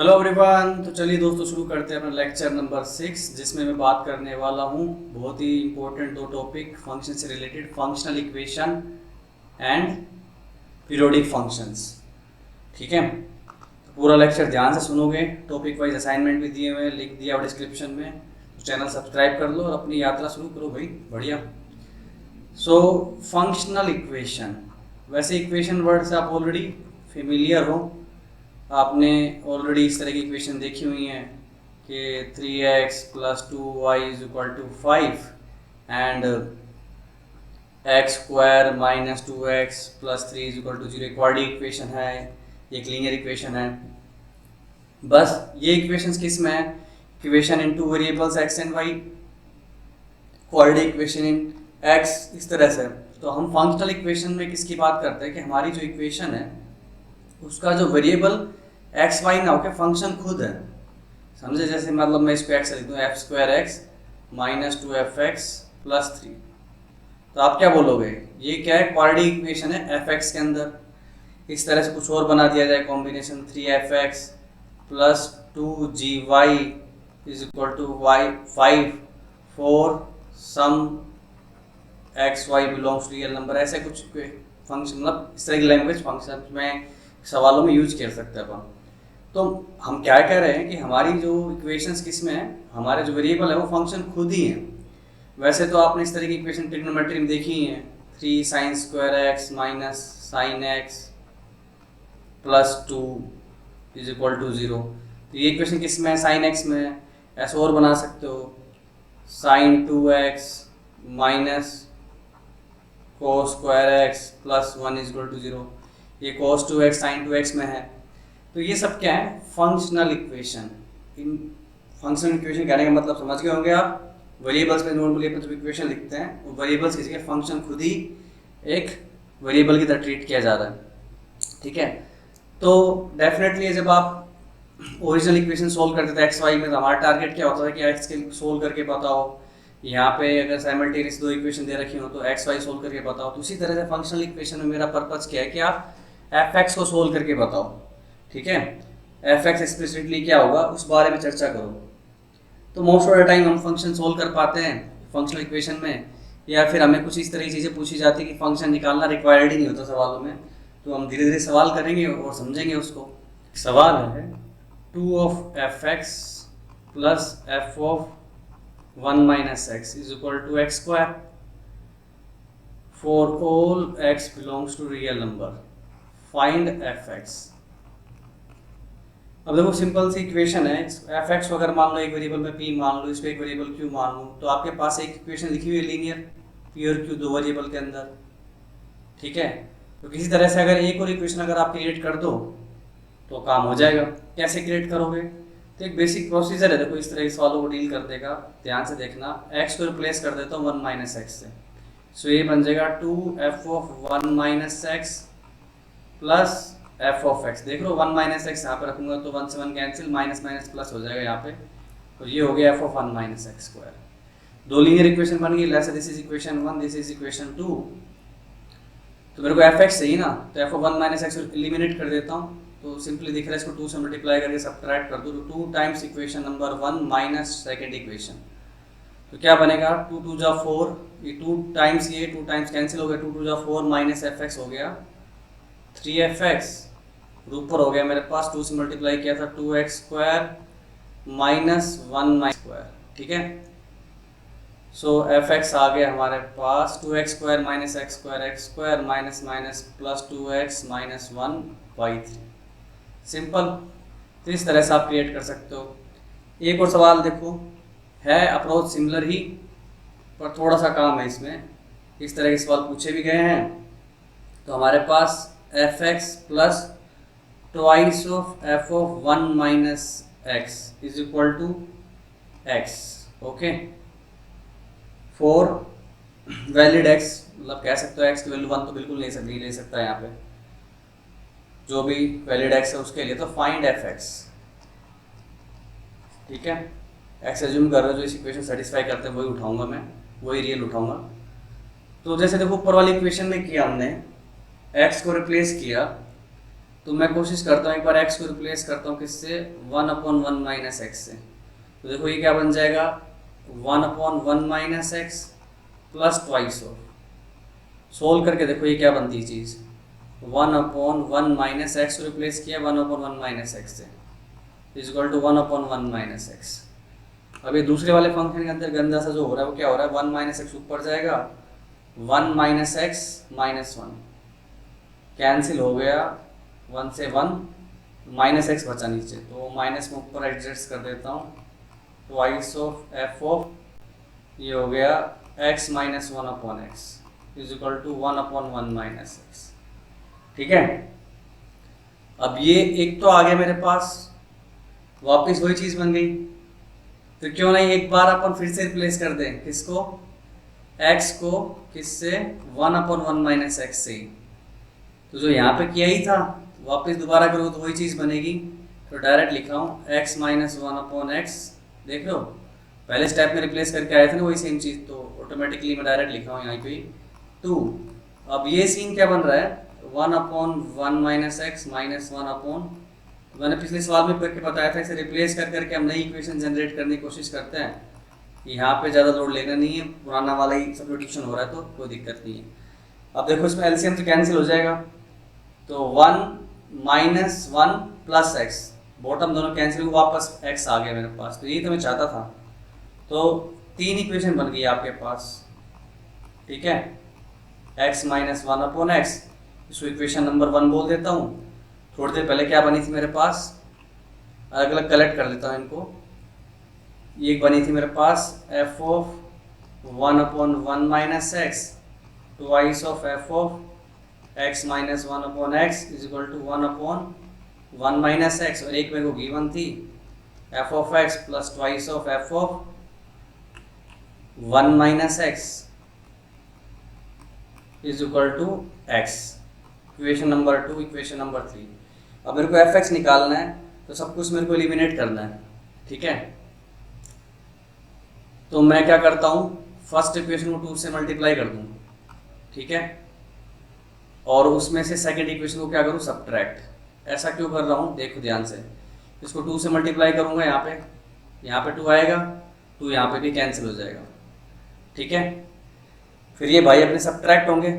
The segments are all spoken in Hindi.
Hello everyone. तो चलिए दोस्तों शुरू करते हैं अपना लेक्चर नंबर 6, जिसमें मैं बात करने वाला हूँ बहुत ही इंपॉर्टेंट दो टॉपिक फंक्शन से related, functional equation and periodic functions. ठीक है, तो पूरा लेक्चर ध्यान से सुनोगे। टॉपिक वाइज असाइनमेंट भी दिए हुए हैं, लिख दिया हुआ डिस्क्रिप्शन में। तो चैनल सब्सक्राइब कर लो और अपनी यात्रा शुरू करो भाई, बढ़िया। सो फंक्शनल इक्वेशन, वैसे इक्वेशन वर्ड से आप ऑलरेडी फेमिलियर हो, आपने ऑलरेडी इस तरह की इक्वेशन देखी हुई हैं कि 3x + 2y = 5 and x² - 2x + 3 = 0 quadratic equation है, एक लीनियर इक्वेशन है। बस ये इक्वेशंस किस में है? Equation in two variables x and y, quadratic equation in x, इस तरह से। तो हम फंक्शनल इक्वेशन में किसकी बात करते हैं कि हमारी जो इक्वेशन है उसका जो वेरिएबल एक्स वाई ना होकर फंक्शन खुद है, समझे? जैसे मतलब मैं इसको एक्स लिख दूँ, f² - 2fx + 3। तो आप क्या बोलोगे, ये क्या है? क्वाड्रेटिक इक्वेशन है fx के अंदर। इस तरह से कुछ और बना दिया जाए combination, 3fx + 2gy = 5 4 some x y belongs to real number, ऐसे कुछ फंक्शन, मतलब इस तरह की लैंग्वेज फंक्शन में सवालों में यूज कर सकते हैं अपन। तो हम क्या कह रहे हैं कि हमारी जो इक्वेशंस किस में है, हमारे जो वेरिएबल है वो फंक्शन खुद ही है। वैसे तो आपने इस तरह की इक्वेशन ट्रिग्नोमेट्री में देखी ही है, 3 sin² x - sin x + 2 = 0। तो ये इक्वेशन किस में है? sin x में है। ऐसे और बना सकते हो, sin 2x - cos² x + 1 = 0। ये cos 2x sin 2x में है। तो ये सब क्या है? Functional equation. इन फंक्शनल इक्वेशन कहने का मतलब समझ गए होंगे आप। वेरिएबल्स में नॉर्मली अपन जब इक्वेशन लिखते हैं वो वेरिएबल्स की जगह फंक्शन खुद ही एक वेरिएबल की तरह ट्रीट किया जा रहा है। ठीक है, तो डेफिनेटली जब आप ओरिजिनल इक्वेशन सोल्व करते थे एक्स वाई में, तो हमारा टारगेट क्या होता था कि एक्स के सोल्व करके बताओ। यहाँ पे अगर साइमल्टेनियस दो इक्वेशन दे रखी हो तो एक्स वाई सोल्व करके बताओ। तो उसी तरह से फंक्शनल इक्वेशन में मेरा पर्पज क्या है कि आप एफ एक्स को सोल्व करके बताओ। ठीक है, एफ एक्स एक्सप्लिसिटली क्या होगा उस बारे में चर्चा करो। तो मोस्ट ऑफ द टाइम हम फंक्शन सोल्व कर पाते हैं फंक्शनल इक्वेशन में, या फिर हमें कुछ इस तरह की चीज़ें पूछी जाती है कि फंक्शन निकालना रिक्वायर्ड ही नहीं होता सवालों में। तो हम धीरे धीरे सवाल करेंगे और समझेंगे उसको। सवाल है 2f(x) + f(1 - x) = x²। For all x belongs to real number, find f(x). अब देखो सिंपल सी इक्वेशन है, एफ एक्स अगर मान लो एक वेरिएबल में p मान लो, इस पे एक वेरिएबल q मान लो, तो आपके पास एक इक्वेशन लिखी हुई है लीनियर, p और q दो वेरिएबल के अंदर। ठीक है, तो किसी तरह से अगर एक और इक्वेशन अगर आप क्रिएट कर दो तो काम हो जाएगा। कैसे क्रिएट करोगे? तो एक बेसिक प्रोसीजर है, देखो इस तरह के सवालों को डील कर देगा, ध्यान से देखना। x को रिप्लेस कर देता हूँ 1 - x से, सो ये बन जाएगा 2f(1 - x) + f(x). देख लो 1 - x यहाँ पे रखूंगा तो 1 से 1 कैंसिल, माइनस माइनस प्लस हो जाएगा यहाँ पे, और ये हो गया f(1 - x²). दो लीनियर इक्वेशन बन गई। Let's say this is equation 1, this is equation 2। तो मेरे को f(x) चाहिए ना, तो f(1 - x) को एलिमिनेट कर देता हूँ। तो सिंपली दिख रहा है, इसको 2 से मल्टीप्लाई करके सब्ट्रैक्ट कर दो, तो 2 times equation number 1 minus second equation. तो क्या बनेगा? 2 2 जा 4, ये 2 टाइम्स ये 2 टाइम्स कैंसिल हो गया, 2 2 जा 4 माइनस f(x) हो गया 3fx। ऊपर हो गया मेरे पास 2 से मल्टीप्लाई किया था 2x² - 1 - ठीक है। सो f(x) आ गया हमारे पास 2x² - x², x² minus minus plus 2x - 1/3। Simple. तो इस तरह से आप क्रिएट कर सकते हो। एक और सवाल देखो, है अप्रोच सिमिलर ही, पर थोड़ा सा काम है इसमें। इस तरह के सवाल पूछे भी गए हैं। तो हमारे पास f(x) + twice of f(1 - x) = x। Okay, for valid x, मतलब कह सकते हो x की वैल्यू 1 तो बिल्कुल नहीं ले सकता यहाँ पे, जो भी वैलिड x है उसके लिए। तो फाइंड f(x). ठीक है, x एज्यूम कर रहे हो, जो इस इक्वेशन सेटिस्फाई करते हैं वही उठाऊंगा मैं, वही रियल उठाऊंगा। तो जैसे देखो ऊपर वाली इक्वेशन में किया हमने, x को रिप्लेस किया तो मैं कोशिश करता हूँ एक बार x को रिप्लेस करता हूँ किससे, 1/1 माइनस एक्स से। तो देखो ये क्या बन जाएगा, 1/1 minus x plus twice of, solve करके देखो ये क्या बनती है चीज़, 1/1 माइनस एक्स को रिप्लेस किया 1/1 माइनस एक्स से, is equal to 1/1 minus x. अब ये दूसरे वाले फंक्शन के अंदर गंदा सा जो हो रहा है वो क्या हो रहा है, 1 माइनस एक्स ऊपर जाएगा, 1 माइनस एक्स माइनस 1 कैंसिल हो गया, 1 से 1 माइनस एक्स बचा नीचे, तो माइनस में ऊपर एडजस्ट कर देता हूँ, ट्वाइस ऑफ एफ ऑफ, ये हो गया x minus 1/x is equal to 1/1 minus x. ठीक है, अब ये एक तो आ गया मेरे पास, वापस वही चीज़ बन गई, तो क्यों नहीं एक बार अपन फिर से रिप्लेस कर दें, किसको, x को, किससे, 1/1 माइनस एक्स से। तो जो यहाँ पे किया ही था वापस दोबारा करो तो वही चीज़ बनेगी, तो डायरेक्ट लिखा हूँ x माइनस 1/x, देख लो पहले स्टेप में रिप्लेस करके आए थे ना वही सेम चीज़, तो ऑटोमेटिकली मैं डायरेक्ट लिखा हूँ यहाँ पे 2। अब ये सीन क्या बन रहा है, 1/1 माइनस एक्स माइनस 1/, मैंने पिछले सवाल में करके बताया था, इसे रिप्लेस कर करके हम नई इक्वेशन जनरेट करने की कोशिश करते हैं। यहाँ पे ज़्यादा लोड लेना नहीं है, पुराना वाला ही सब्स्टिट्यूशन हो रहा है तो कोई दिक्कत नहीं है। अब देखो इसमें एलसीएम तो कैंसिल हो जाएगा, तो 1 माइनस 1 प्लस एक्स, बॉटम दोनों कैंसिल हुआ, वापस एक्स आ गया मेरे पास, तो यही तो मैं चाहता था। तो 3 इक्वेशन बन गई आपके पास, ठीक है, x माइनस 1/x, इसको इक्वेशन नंबर 1 बोल देता हूँ। थोड़ी देर पहले क्या बनी थी मेरे पास, अलग अलग कलेक्ट कर लेता हूँ इनको। ये एक बनी थी मेरे पास f of 1/1 minus x twice of f of x minus 1/x is equal to 1/1 minus x, और एक मेरे को गिवन थी f of x plus twice of f of 1 minus x is equal to x, equation number 2, equation number 3। अब मेरे को fx निकालना है, तो सब कुछ मेरे को एलिमिनेट करना है, ठीक है। तो मैं क्या करता हूँ, फर्स्ट इक्वेशन को 2 से मल्टीप्लाई कर दूँ, ठीक है, और उसमें से सेकंड इक्वेशन को क्या करूँ, सब्ट्रैक्ट। ऐसा क्यों कर रहा हूँ, देखो ध्यान से, इसको 2 से मल्टीप्लाई करूँगा, यहाँ पे 2 आएगा, 2 यहाँ पे भी कैंसिल हो जाएगा, ठीक है। फिर ये भाई अपने सब्ट्रैक्ट होंगे,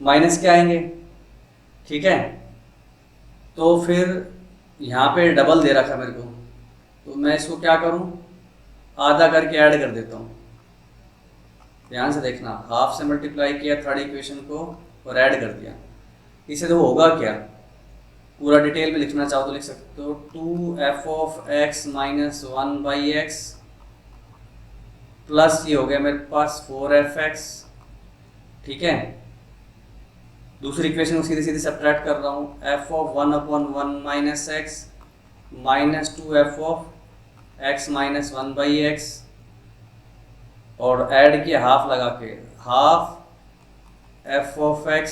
माइनस के आएंगे, ठीक है। तो फिर यहाँ पे डबल दे रखा मेरे को, तो मैं इसको क्या करूँ, आधा करके ऐड कर देता हूँ। ध्यान से देखना, हाफ से मल्टीप्लाई किया थर्ड इक्वेशन को और ऐड कर दिया, इसे तो होगा क्या, पूरा डिटेल में लिखना चाहो तो लिख सकते हो, 2f of x minus 1/x plus ये हो गया मेरे पास 4fx, ठीक है। दूसरी इक्वेशन को सीधे सीधे सब्ट्रैक्ट कर रहा हूँ, f of 1/1 minus x minus 2f of x minus 1/x, और ऐड किया हाफ लगा के, half f of x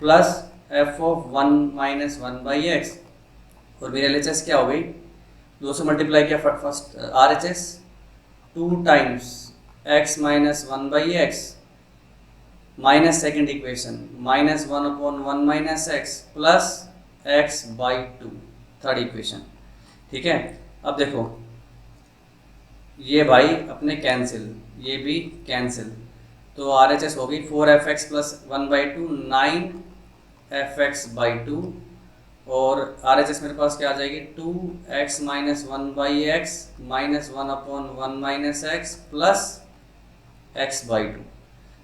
plus f of 1 minus 1/x, और मेरी LHS क्या हो गई, 2 से मल्टीप्लाई किया first RHS, 2 times x minus 1/x minus second equation minus 1/1 minus x plus x/2 third equation, ठीक है। अब देखो ये भाई अपने कैंसिल, ये भी कैंसिल, तो RHS हो गई 4fx प्लस 1/2 9fx/2, और RHS मेरे पास क्या आ जाएगी, 2x minus 1/x minus 1/1 minus x plus x/2।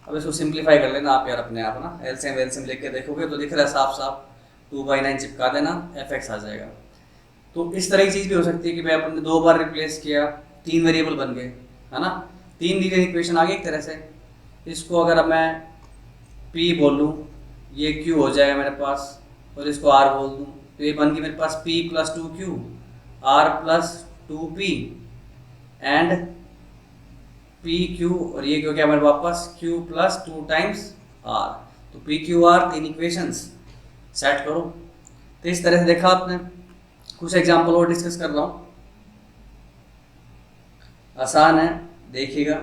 अब इसको सिंप्लीफाई कर लेना आप यार अपने आप ना, एलसीएम वेलसीएम लिख के देखोगे तो दिख रहा है साफ साफ, 2/9 चिपका देना, fx आ जाएगा। तो इस तरह की चीज़ भी हो सकती है कि मैं अपने 2 बार रिप्लेस किया, 3 वेरिएबल बन गए, है ना, 3 लीनियर इक्वेशन आ गई एक तरह से। इसको अगर मैं p बोलूँ, ये q हो जाएगा मेरे पास, और इसको r बोल दूँ, तो ये बन गई मेरे पास p plus 2q r plus 2p and PQ, और ये क्यों क्या मेरे वापस Q प्लस 2 टाइम्स R, तो PQR 3 इक्वेशंस सेट करो। तो इस तरह से देखा आपने, कुछ एग्जाम्पल और डिस्कस कर रहा हूँ, आसान है, देखिएगा।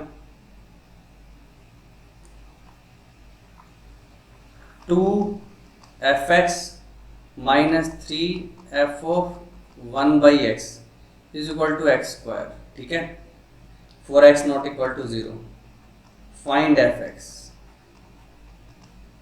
Two F x minus 3f(1/x) is equal to x square, ठीक है, for x not equal to 0 find f x.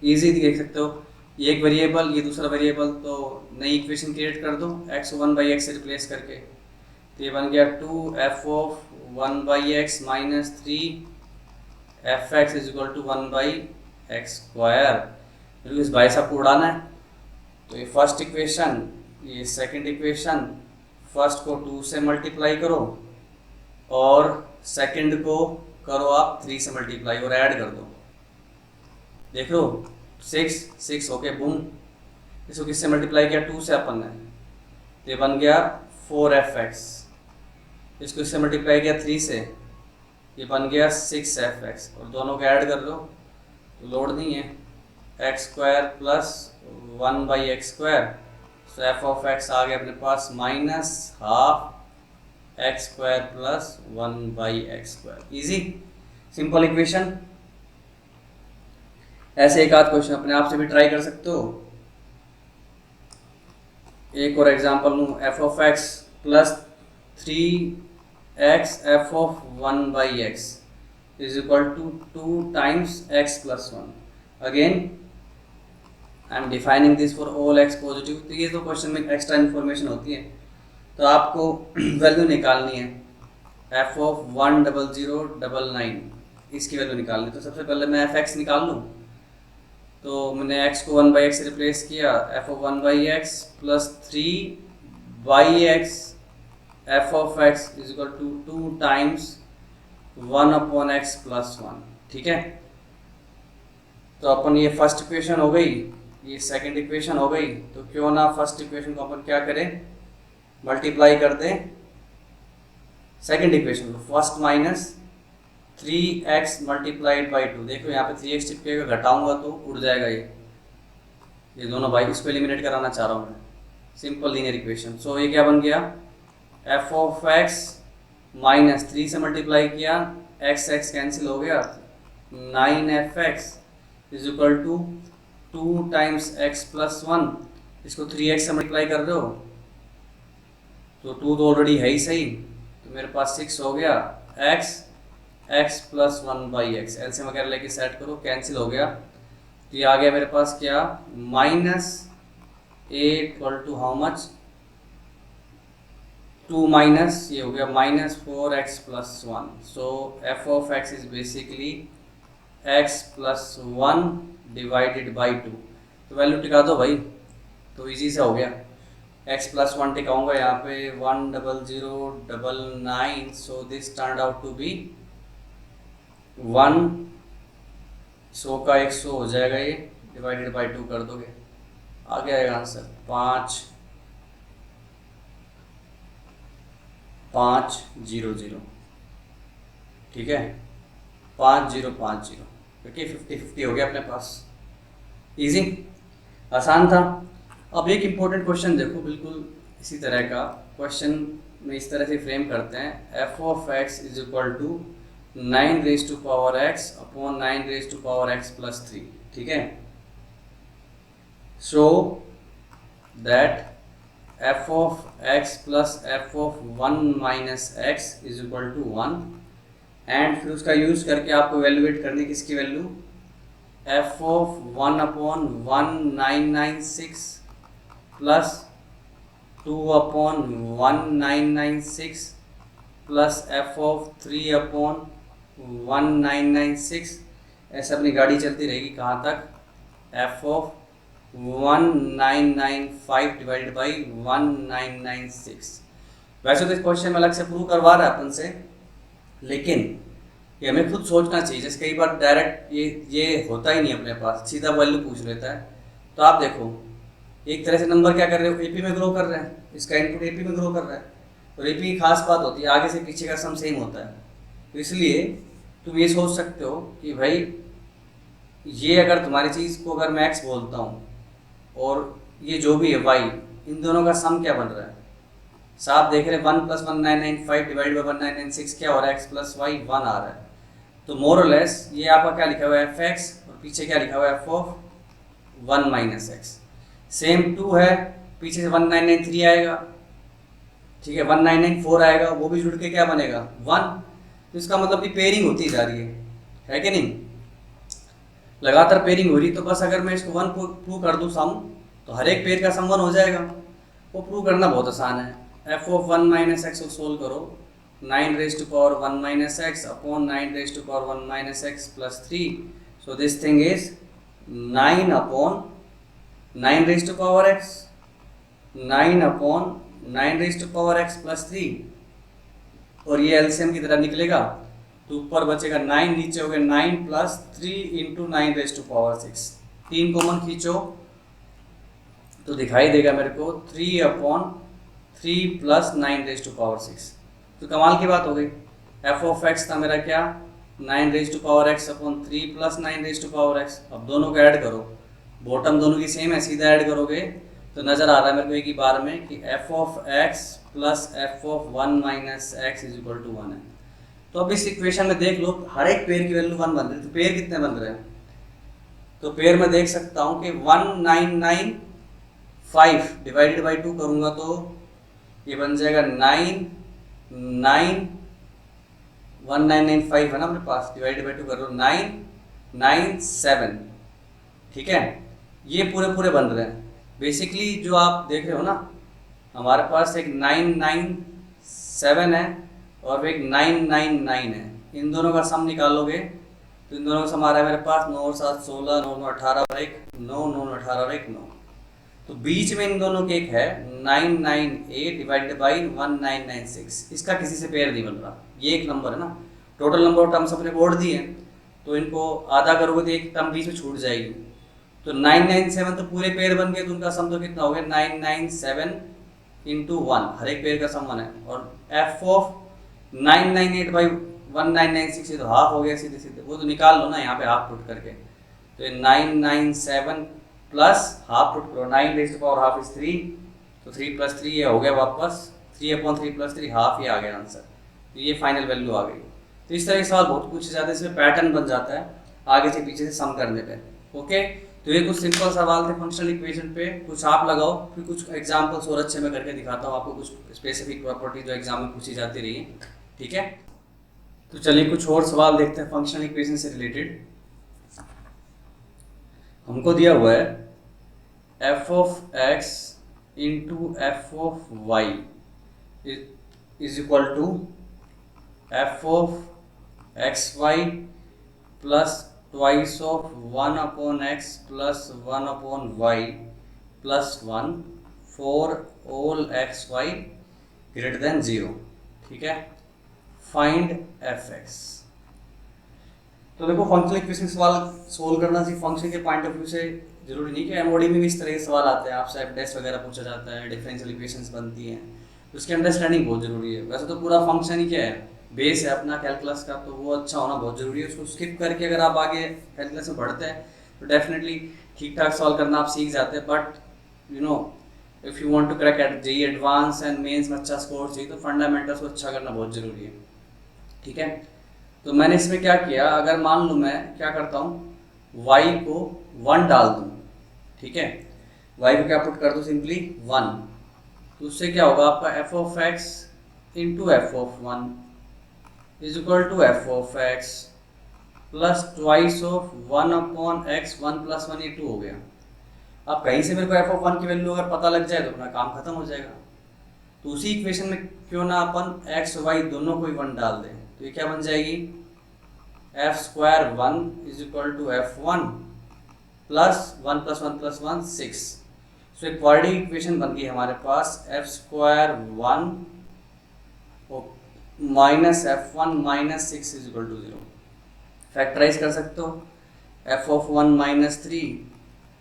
Easy देख सकते हो, ये एक वेरिएबल, ये दूसरा वेरिएबल, तो नई इक्वेशन क्रिएट कर दो x(1/x) से रिप्लेस करके, तो ये बन गया 2f(1/x minus 3f(x) is equal to 1/x square. बिल्कुल इस भाई साहब को उड़ाना है, तो ये फर्स्ट इक्वेशन, ये सेकंड इक्वेशन, फर्स्ट को 2 से मल्टीप्लाई करो और सेकंड को करो आप 3 से मल्टीप्लाई और ऐड कर दो, देख लो 6 ओके बूम। इसको किससे मल्टीप्लाई किया, 2 से अपन ने, तो ये बन गया 4f(x), इसको इससे मल्टीप्लाई किया 3 से, ये बन गया 6f(x), और दोनों को ऐड कर लो तो लोड नहीं है, x square plus 1/x square, तो एफ ऑफ एक्स आ गया अपने पास minus half X square plus 1/x square. Easy simple equation. ऐसे एक आध क्वेश्चन अपने आप से भी ट्राई कर सकते हो। एक और एग्जांपल लूँ, f of x plus 3x f of 1/x is equal to 2 times x plus 1। Again I am defining this for all x positive. तो ये तो क्वेश्चन में एक्स्ट्रा इन्फॉर्मेशन होती है, तो आपको वैल्यू निकालनी है एफ ऑफ 10099, इसकी वैल्यू निकालनी। तो सबसे पहले मैं एफ एक्स निकाल लूँ, तो मैंने x को 1/x से रिप्लेस किया, f of 1/x plus 3/x f of x is equal to 2 times 1/x plus 1, ठीक है। तो अपन ये फर्स्ट इक्वेशन हो गई, ये सेकंड इक्वेशन हो गई, तो क्यों ना फर्स्ट इक्वेशन को अपन क्या करें, मल्टीप्लाई कर दें सेकंड इक्वेशन को, first minus 3x multiplied by 2। देखो यहाँ पे 3x चिपकेगा, घटाऊंगा तो उड़ जाएगा ये दोनों भाई, इसको एलिमिनेट कराना चाह रहा हूँ मैं, सिंपल लीनियर इक्वेशन। सो ये क्या बन गया, एफ ऑफ एक्स माइनस 3 से मल्टीप्लाई किया, x कैंसिल हो गया, 9f(x) is equal to 2 times x plus 1, इसको 3x से मल्टीप्लाई कर रहे हो तो 2 तो ऑलरेडी है ही सही, तो मेरे पास 6 हो गया, x प्लस 1/x, एलसीएम वगैरह लेके सेट करो, कैंसिल हो गया, तो ये आ गया मेरे पास क्या, minus a equal to how much, 2 minus ये हो गया minus 4x plus 1। So F of x is basically x plus 1 divided by 2। तो वैल्यू टिका दो भाई, तो इजी से हो गया, x प्लस 1 टिकाऊंगा यहाँ पे 10099, so this turned out to be 1, 100 का 100 हो जाएगा, ये डिवाइडेड बाई 2 कर दोगे, आ गया आंसर 5,500, ठीक है, 5050, क्योंकि 50-50 हो गया अपने पास। इजी, आसान था। अब एक इम्पोर्टेंट क्वेश्चन देखो, बिल्कुल इसी तरह का क्वेश्चन में इस तरह से फ्रेम करते हैं, f of x is equal to 9x upon 9x plus 3, ठीक है। So that f of x plus F of 1 minus x is equal to 1, and फिर उसका यूज करके आपको वैल्यूएट करनी किसकी value, f of 1 upon 1996 plus 2 upon 1996 plus F of 3 upon 1996, ऐसे अपनी गाड़ी चलती रहेगी कहाँ तक, एफ ऑफ 1995 डिवाइडेड बाई 1996। वैसे तो इस क्वेश्चन में अलग से प्रूव करवा रहा है अपन से, लेकिन ये हमें खुद सोचना चाहिए, जैसे कई बार डायरेक्ट ये होता ही नहीं अपने पास, सीधा वैल्यू पूछ लेता है। तो आप देखो एक तरह से नंबर क्या कर रहे हो, एपी में ग्रो कर रहे हैं, इसका इनपुट एपी में ग्रो कर रहा है, और एपी की खास बात होती है आगे से पीछे का सम सेम होता है। तो इसलिए तुम ये सोच सकते हो कि भाई ये अगर तुम्हारी चीज़ को अगर मैं एक्स बोलता हूँ और ये जो भी है वाई, इन दोनों का सम क्या बन रहा है, साफ देख रहे हैं 1 + 1995 डिवाइड बाई 1996 क्या हो रहा है, एक्स प्लस वाई 1 आ रहा है। तो मोर और लेस ये आपका क्या लिखा हुआ है, एफ एक्स, और पीछे क्या लिखा हुआ है, f of 1 minus x. Same 2 है, पीछे से 1993 आएगा, ठीक है, 1994 आएगा, वो भी जुड़ के क्या बनेगा 1। तो इसका मतलब कि पेयरिंग होती जा रही है कि नहीं, लगातार पेयरिंग हो रही। तो बस अगर मैं इसको 1 प्रूव कर दूँ सम, तो हर एक पेयर का सम 1 हो जाएगा। वो प्रूव करना बहुत आसान है। एफ ऑफ 1 माइनस एक्स को सोल्व करो, 9 raise to power 1 minus x upon 9 raise to power 1 minus x plus 3। So this thing is 9 upon 9 raise to power x, 9 upon 9 raise to power x plus 3, और ये एलसीएम की तरह निकलेगा। तो ऊपर बचेगा 9, नीचे हो गया 9 plus 3 into 9 raise to power 6। 3 common खींचो तो दिखाई देगा मेरे को 3 upon 3 plus 9 raise to power 6। तो कमाल की बात हो गई। एफ ऑफ एक्स था मेरा क्या, 9 raise to power x upon 3 plus 9 raise to power x. अब दोनों को ऐड करो, बॉटम दोनों की सेम है, सीधा ऐड करोगे तो नज़र आ रहा है मेरे को एक ही बार में कि F of x plus F of 1 minus x is equal to 1 है। तो अब इस इक्वेशन में देख लो, हर एक पेयर की वैल्यू 1 बन रही है। तो पेयर कितने बन रहे हैं, तो पेयर में देख सकता हूँ कि 1995 डिवाइडेड बाई 2 करूँगा तो ये बन जाएगा 1995 है ना अपने पास, डिवाइडेड बाई 2 कर लो 997, ठीक है। ये पूरे पूरे बन रहे हैं। बेसिकली जो आप देख रहे हो ना, हमारे पास एक 997 है और एक 999 है। इन दोनों का सम निकालोगे तो इन दोनों का सम आ रहा है मेरे पास 9 और 7 16, 9 9 18 और 1 9, 9 9 18 और 1 9। तो बीच में इन दोनों के एक है 998 डिवाइडेड बाई 1996। इसका किसी से पेयर नहीं बन रहा, ये एक नंबर है ना। टोटल नंबर ऑफ टर्म्स अपने को और दिए हैं, तो इनको आधा करोगे तो एक टर्म बीच में छूट जाएगी। तो 997 तो पूरे पेयर बन गए, तो उनका सम तो कितना हो गया 997 इंटू 1, हर एक पेयर का सम 1 है। और एफ ऑफ 998 बाई 1996 ये तो हाफ हो गया सीधे सीधे, वो तो निकाल लो ना यहाँ पे हाफ पुट करके। तो ये 997 प्लस हाफ पुट करो, 9 raise to power half is 3, तो 3 प्लस 3 ये हो गया वापस 3 अपॉन 3 प्लस 3 हाफ, ये आ गया आंसर। तो ये फाइनल वैल्यू आ गई। तो इस तरह के सवाल बहुत पूछे जाते हैं, इसमें पैटर्न बन जाता है आगे से पीछे से सम करने पे। ओके, तो ये कुछ सिंपल सवाल थे फंक्शनल इक्वेशन पे, कुछ आप लगाओ, फिर कुछ एग्जांपल्स और अच्छे में करके दिखाता हूँ आपको, कुछ स्पेसिफिक प्रॉपर्टी जो एग्जाम में पूछी जाती रही है, ठीक है। तो चलिए कुछ और सवाल देखते हैं फंक्शनल इक्वेशन से रिलेटेड। हमको दिया हुआ है f of x into F of y is equal to F of x y plus twice of 1 upon x plus 1 upon y plus 1 for all x y greater than 0, ठीक है। Find f x. तो देखो फंक्शनल इक्वेशन सवाल सोल्व करना सिर्फ फंक्शन के पॉइंट ऑफ व्यू से जरूरी नहीं कि एमओडी में भी इस तरह के सवाल आते हैं, आपसे टेस्ट वगैरह पूछा जाता है, डिफरेंशियल इक्वेशंस बनती हैं, तो उसकी अंडरस्टैंडिंग बहुत जरूरी है। वैसे तो पूरा फंक्शन ही क्या है, बेस है अपना कैलकुलस का, तो वो अच्छा होना बहुत ज़रूरी है। उसको स्किप करके अगर आप आगे कैलकुलस में बढ़ते हैं तो डेफिनेटली ठीक ठाक सॉल्व करना आप सीख जाते हैं। But you know if you want to crack at JEE advance and mains में अच्छा स्कोर चाहिए तो फंडामेंटल्स को अच्छा करना बहुत ज़रूरी है, ठीक है। तो मैंने इसमें क्या किया, अगर मान लूँ मैं क्या करता हूँ, y को 1 डाल दूँ, ठीक है, y को क्या पुट कर दूँ सिंपली 1, तो उससे क्या होगा आपका f of x into F of 1 is equal to F of x plus twice of 1 upon x 1 plus 1, ये 2 हो गया। अब कहीं से मेरे को एफ ऑफ 1 की वैल्यू अगर पता लग जाए तो अपना काम खत्म हो जाएगा। तो उसी इक्वेशन में क्यों ना अपन एक्स वाई दोनों को ही 1 डाल दें, तो ये क्या बन जाएगी F square 1 is equal to F 1 plus 1 plus 1 plus 1 6। So एक क्वाड्रेटिक इक्वेशन बन गई हमारे पास F square 1 minus F 1 minus 6 is equal to 0। Factorise कर सकते हो, F of 1 minus 3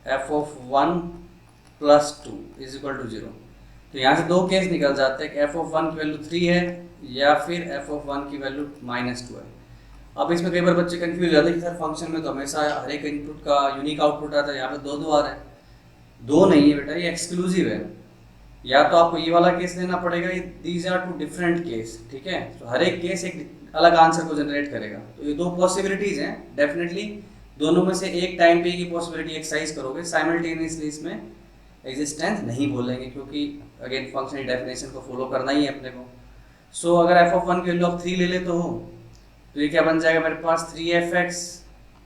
F of 1 plus 2 is equal to 0। तो यहाँ से दो केस निकल जाते हैं कि एफ ऑफ 1 की वैल्यू 3 है या फिर एफ ऑफ 1 की वैल्यू माइनस 2 है। अब इसमें कई बार बच्चे कंफ्यूज हो जाते हैं कि सर फंक्शन में तो हमेशा हर एक इनपुट का यूनिक आउटपुट आता है, यहाँ पे दो आ रहा है। दो नहीं है बेटा, ये एक्सक्लूसिव है। या तो आपको ये वाला केस लेना पड़ेगा, these are two different case, ठीक है। तो हर एक केस एक अलग आंसर को जनरेट करेगा। तो ये दो पॉसिबिलिटीज़ हैं डेफिनेटली, दोनों में से एक टाइम पे की पॉसिबिलिटी एक्सरसाइज करोगे, साइमल्टेनियसली इसमें एग्जिस्टेंस नहीं बोलेंगे, क्योंकि अगेन फंक्शन डेफिनेशन को फॉलो करना ही है अपने को। सो अगर एफ ऑफ वन की वैल्यू आप 3 ले लेते हो तो ये क्या बन जाएगा मेरे पास, 3fx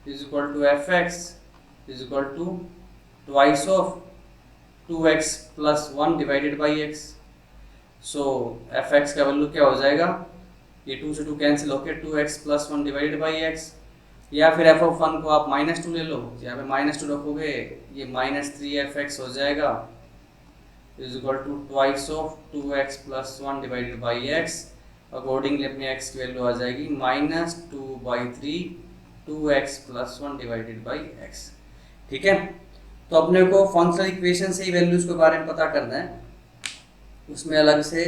is equal to F x is equal to twice of 2x plus 1 divided by x। So f x का वैल्यू क्या हो जाएगा, ये 2 से 2 कैंसिल होकर 2x plus 1 divided by x, या फिर एफ ऑफ वन को आप -2 ले लो, यहाँ पे -2 रखोगे, ये -3fx हो जाएगा is equal to twice of 2x plus 1 divided by x। Accordingly अपने x की वैल्यू आ जाएगी -2/3 2x plus 1 divided by x। ठीक है, तो अपने को फंक्शनल इक्वेशन से ही वैल्यूज के बारे में पता करना है, उसमें अलग से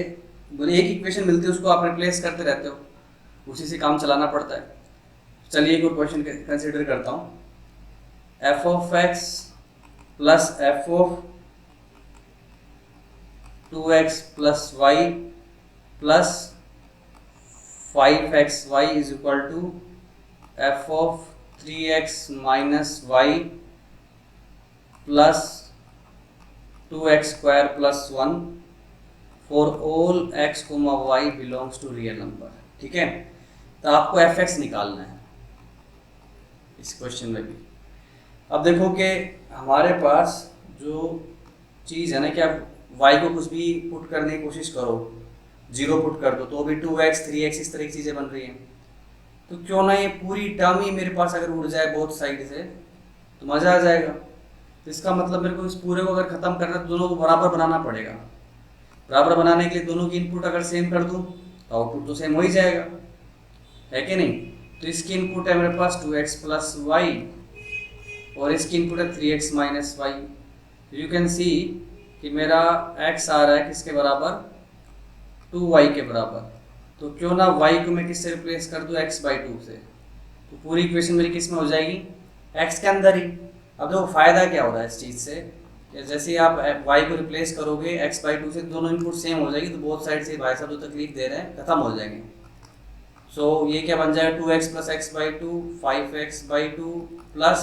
बोले एक इक्वेशन मिलती है उसको आप रिप्लेस करते रहते हो, उसी से काम चलाना पड़ता है। चलिए एक और क्वेश्चन कंसिडर करता हूँ, f of x plus F of 2x plus y plus 5xy is equal to F of 3x minus y plus 2x square plus 1 for all x, y belongs to real number. ठीक है, तो आपको एफ एक्स निकालना है इस क्वेश्चन में भी। अब देखो कि हमारे पास जो चीज़ है ना कि आप y को कुछ भी पुट करने की कोशिश करो, 0 पुट कर दो तो भी 2x 3x इस तरह की चीज़ें बन रही हैं, तो क्यों ना ये पूरी टर्म ही मेरे पास अगर उड़ जाए बोथ साइड से तो मज़ा आ जाएगा। तो इसका मतलब मेरे को इस पूरे को अगर ख़त्म करना है तो दोनों को बराबर बनाना पड़ेगा। बराबर बनाने के लिए दोनों की इनपुट अगर सेम कर दूँ तो आउटपुट तो सेम हो ही जाएगा, है कि नहीं। तो इसकी इनपुट है मेरे पास 2x प्लस वाई और इसकी इनपुट है 3x minus y. You can see कि मेरा x आ रहा है किसके बराबर, 2y के बराबर, तो क्यों ना y को मैं किससे रिप्लेस कर दूँ, x/2 से, तो पूरी इक्वेशन मेरी किस में हो जाएगी, x के अंदर ही। अब देखो फायदा क्या हो रहा है इस चीज़ से, जैसे आप y को रिप्लेस करोगे x/2 से, दोनों इनपुट सेम हो जाएगी, तो बोथ साइड से भाई साहब जो तकलीफ दे रहे हैं खत्म हो जाएंगे। सो ये क्या बन जाएगा, 2x plus x/2 5x/2 plus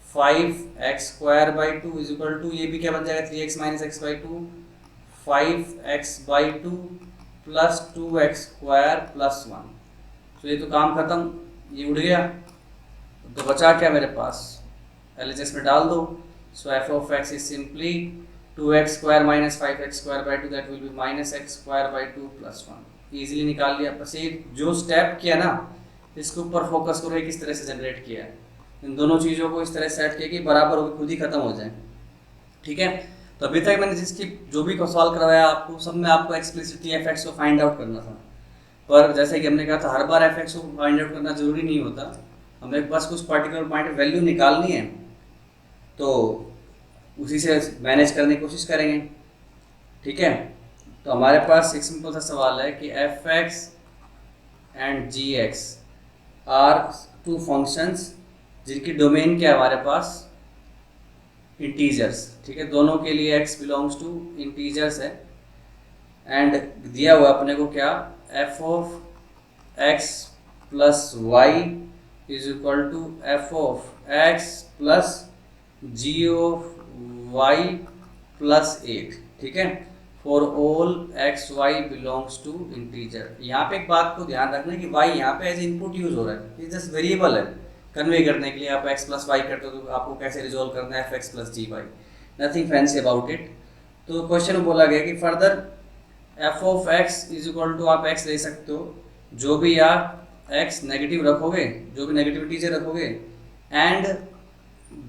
5x square by 2 is equal to, ये भी क्या बन जाएगा 3x minus x/2 5x/2 plus 2x square plus 1। तो ये तो काम खत्म, ये उड़ गया, तो बचा क्या मेरे पास, LHS में डाल दो। So F of x is simply 2x square minus 5x square by 2 that will be minus x square by 2 plus 1। Easily निकाल लिया। बस ये जो स्टेप किया ना इसके ऊपर फोकस करो, किस तरह से जनरेट किया है, इन दोनों चीज़ों को इस तरह सेट किया कि बराबर होकर खुद ही खत्म हो जाए। ठीक है, तो अभी तक मैंने जिसकी जो भी सॉल्व करवाया आपको, सब में आपको एक्सप्लिसिटली एफ एक्स को फाइंड आउट करना था, पर जैसे कि हमने कहा था हर बार एफ एक्स को फाइंड आउट करना जरूरी नहीं होता, हमें पास कुछ पर्टिकुलर पॉइंट वैल्यू निकालनी है तो उसी से मैनेज करने की कोशिश करेंगे। ठीक है, तो हमारे पास एक सिंपल सा सवाल है कि f x and g x are two functions जिनकी डोमेन क्या है हमारे पास, इंटीजर्स। ठीक है, दोनों के लिए x बिलोंग्स टू इंटीजर्स है, एंड दिया हुआ अपने को क्या, f of x plus y is equal to F of x plus g of y plus 8। ठीक है, for all x y belongs to integer. यहाँ पे एक बात को ध्यान रखना है कि y यहाँ पे एज इनपुट यूज हो रहा है, ये जस्ट वेरिएबल है, कन्वे करने के लिए आप x प्लस वाई करते हो तो आपको कैसे रिजोल्व करना है, f x plus g y, nothing fancy about it. तो क्वेश्चन में बोला गया कि further f of x is equal to, आप x ले सकते हो, जो भी आप x नेगेटिव रखोगे, जो भी नेगेटिव इंटीजर रखोगे, एंड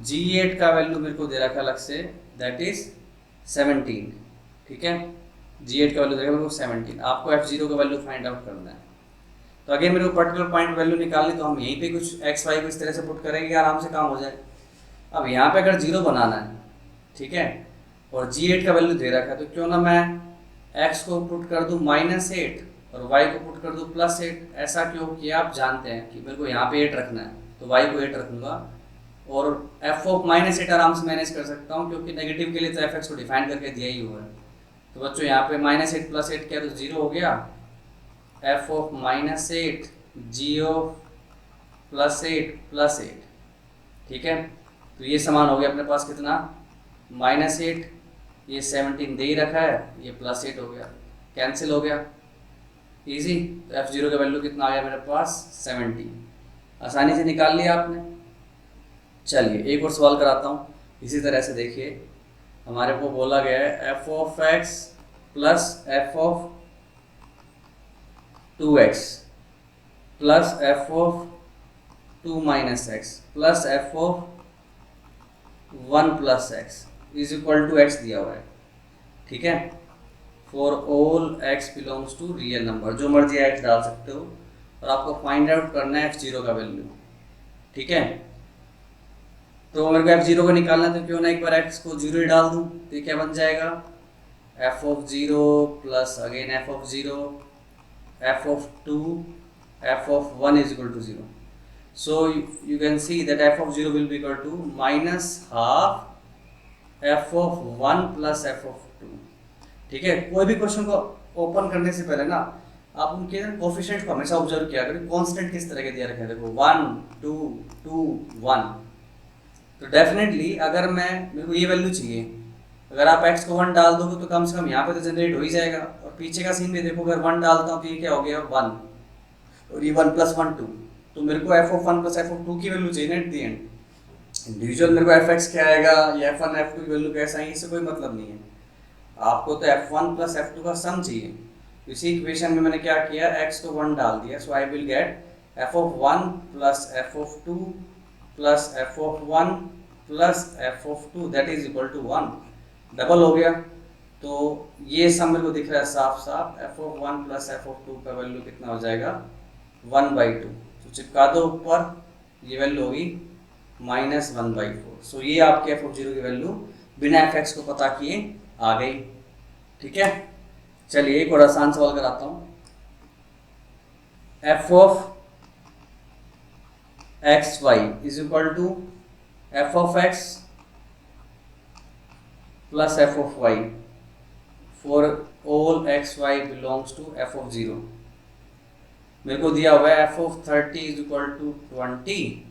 g8 का वैल्यू मेरे को दे रखा अलग से, दैट इज 17। ठीक है, g8 का वैल्यू दे रखा मेरे को 17, आपको f0 का वैल्यू फाइंड आउट करना है। तो अगेन मेरे को पर्टिकुलर पॉइंट वैल्यू निकालनी, तो हम यहीं पे कुछ एक्स वाई को इस तरह से पुट करेंगे, आराम से काम हो जाए। अब यहाँ पे अगर 0 बनाना है, ठीक है, और g8 का वैल्यू दे रखा है, तो क्यों ना मैं x को पुट कर दूँ -8 और y को पुट कर दूँ +8। ऐसा क्यों किया, आप जानते हैं कि मेरे को यहाँ पे 8 रखना है, तो y को 8 रखूँगा, और f ऑफ -8 आराम से मैनेज कर सकता हूँ क्योंकि नेगेटिव के लिए तो f को डिफाइन करके दिया ही हुआ है। तो बच्चों यहाँ पे -8 + 8 क्या, तो 0 हो गया, f ऑफ -8 g ऑफ +8 +8। ठीक है, तो ये समान हो गया अपने पास कितना, -8, ये 17 दे ही रखा है, ये +8 हो गया, कैंसिल हो गया, इजी। तो f0 का वैल्यू कितना आ गया मेरे पास, 17, आसानी से निकाल लिया आपने। चलिए एक और सवाल कराता हूँ, इसी तरह से देखिए, हमारे को बोला गया है f(x) plus f(2x) plus f(2 - x) plus f(1 + x) is equal to x दिया हुआ है, ठीक है, for all x belongs to real number, जो मर्जी x डाल सकते हो, और आपको फाइंड आउट करना है f0 का वैल्यू, ठीक है। तो मेरे को f0 को निकालना है, तो क्यों ना एक बार x को 0 ही डाल दूँ, तो ये क्या बन जाएगा, f(0) plus again f(0), f(2), f(1) is equal to 0। So you can see that f(0) will be equal to -12 f(1 + f(2)। ठीक है, कोई भी क्वेश्चन को ओपन करने से पहले ना आप उनके कोफिशिएंट को हमेशा ऑब्जर्व किया करें, कांस्टेंट किस तरह के दिया रखे हैं। देखो 1 2 2 1, तो डेफिनेटली अगर मेरे को ये वैल्यू चाहिए, अगर आप x को 1 डाल दोगे तो कम से कम यहाँ पे तो जनरेट हो ही जाएगा। और पीछे का सीन भी देखो, अगर 1 डालता हूँ तो ये क्या हो गया 1, और ये 1 + 1 2, तो मेरे को f(1 + f(2) की वैल्यू चाहिए एट द एंड। इंडिविजुअल मेरे को f(x) क्या आएगा या f(1 f(2) की वैल्यू कैसा है, इससे कोई मतलब नहीं है। आपको तो f(1 + f(2) का सम चाहिए। इसी इक्वेशन में मैंने क्या किया, x को 1 डाल दिया, so I will get f(1 + f(2) + f(1 + f(2) that is equal to 1, double हो गया। तो ये सम मेरे को दिख रहा है साफ साफ, f(1 + f(2) का वैल्यू कितना हो जाएगा 1/2, तो चिपका दो ऊपर, ये वैल्यू होगी -1/4। सो ये आपके f(0) की वैल्यू बिना f(x) को पता किए आ गई, ठीक है। चलिए एक और आसान सवाल कराता हूँ, f(xy) is equal to f(x) plus f(y) for all xy belongs to f(0)। मेरे को दिया हुआ है f(30) इज इक्वल टू 20,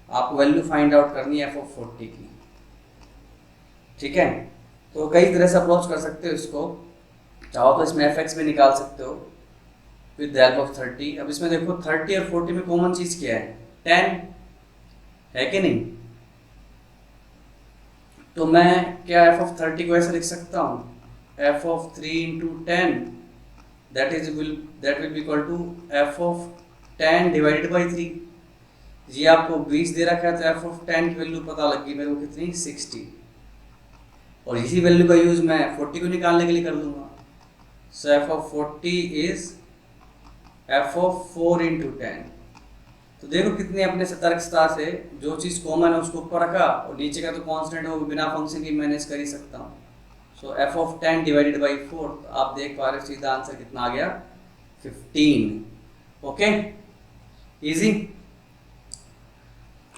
आपको वैल्यू फाइंड आउट करनी है f(40) की, ठीक है। तो कई तरह से अप्रोच कर सकते हो इसको, चाहो तो इसमें f(x) भी निकाल सकते हो विद द हेल्प ऑफ 30। अब इसमें देखो 30 और 40 में कॉमन चीज क्या है, 10 है कि नहीं। तो मैं क्या f(30) को ऐसे लिख सकता हूँ, f(3 × 10) that will be equal to f(10) / 3। ये आपको 20 दे रखा है, तो f(10) की वैल्यू पता लग गई मेरे को कितनी, 60। और इसी वैल्यू का यूज मैं 40 को निकालने के लिए कर लूँगा। सो f(40) इज f(4 × 10)। तो देखो कितनी अपने सतर्कता से जो चीज़ कॉमन है उसको ऊपर रखा, और नीचे का तो कांस्टेंट है वो बिना फंक्शन की मैनेज कर ही सकता हूँ। सो f(10) / 4, आप देख पा रहे हो सीधा आंसर कितना आ गया, 15। Okay, easy.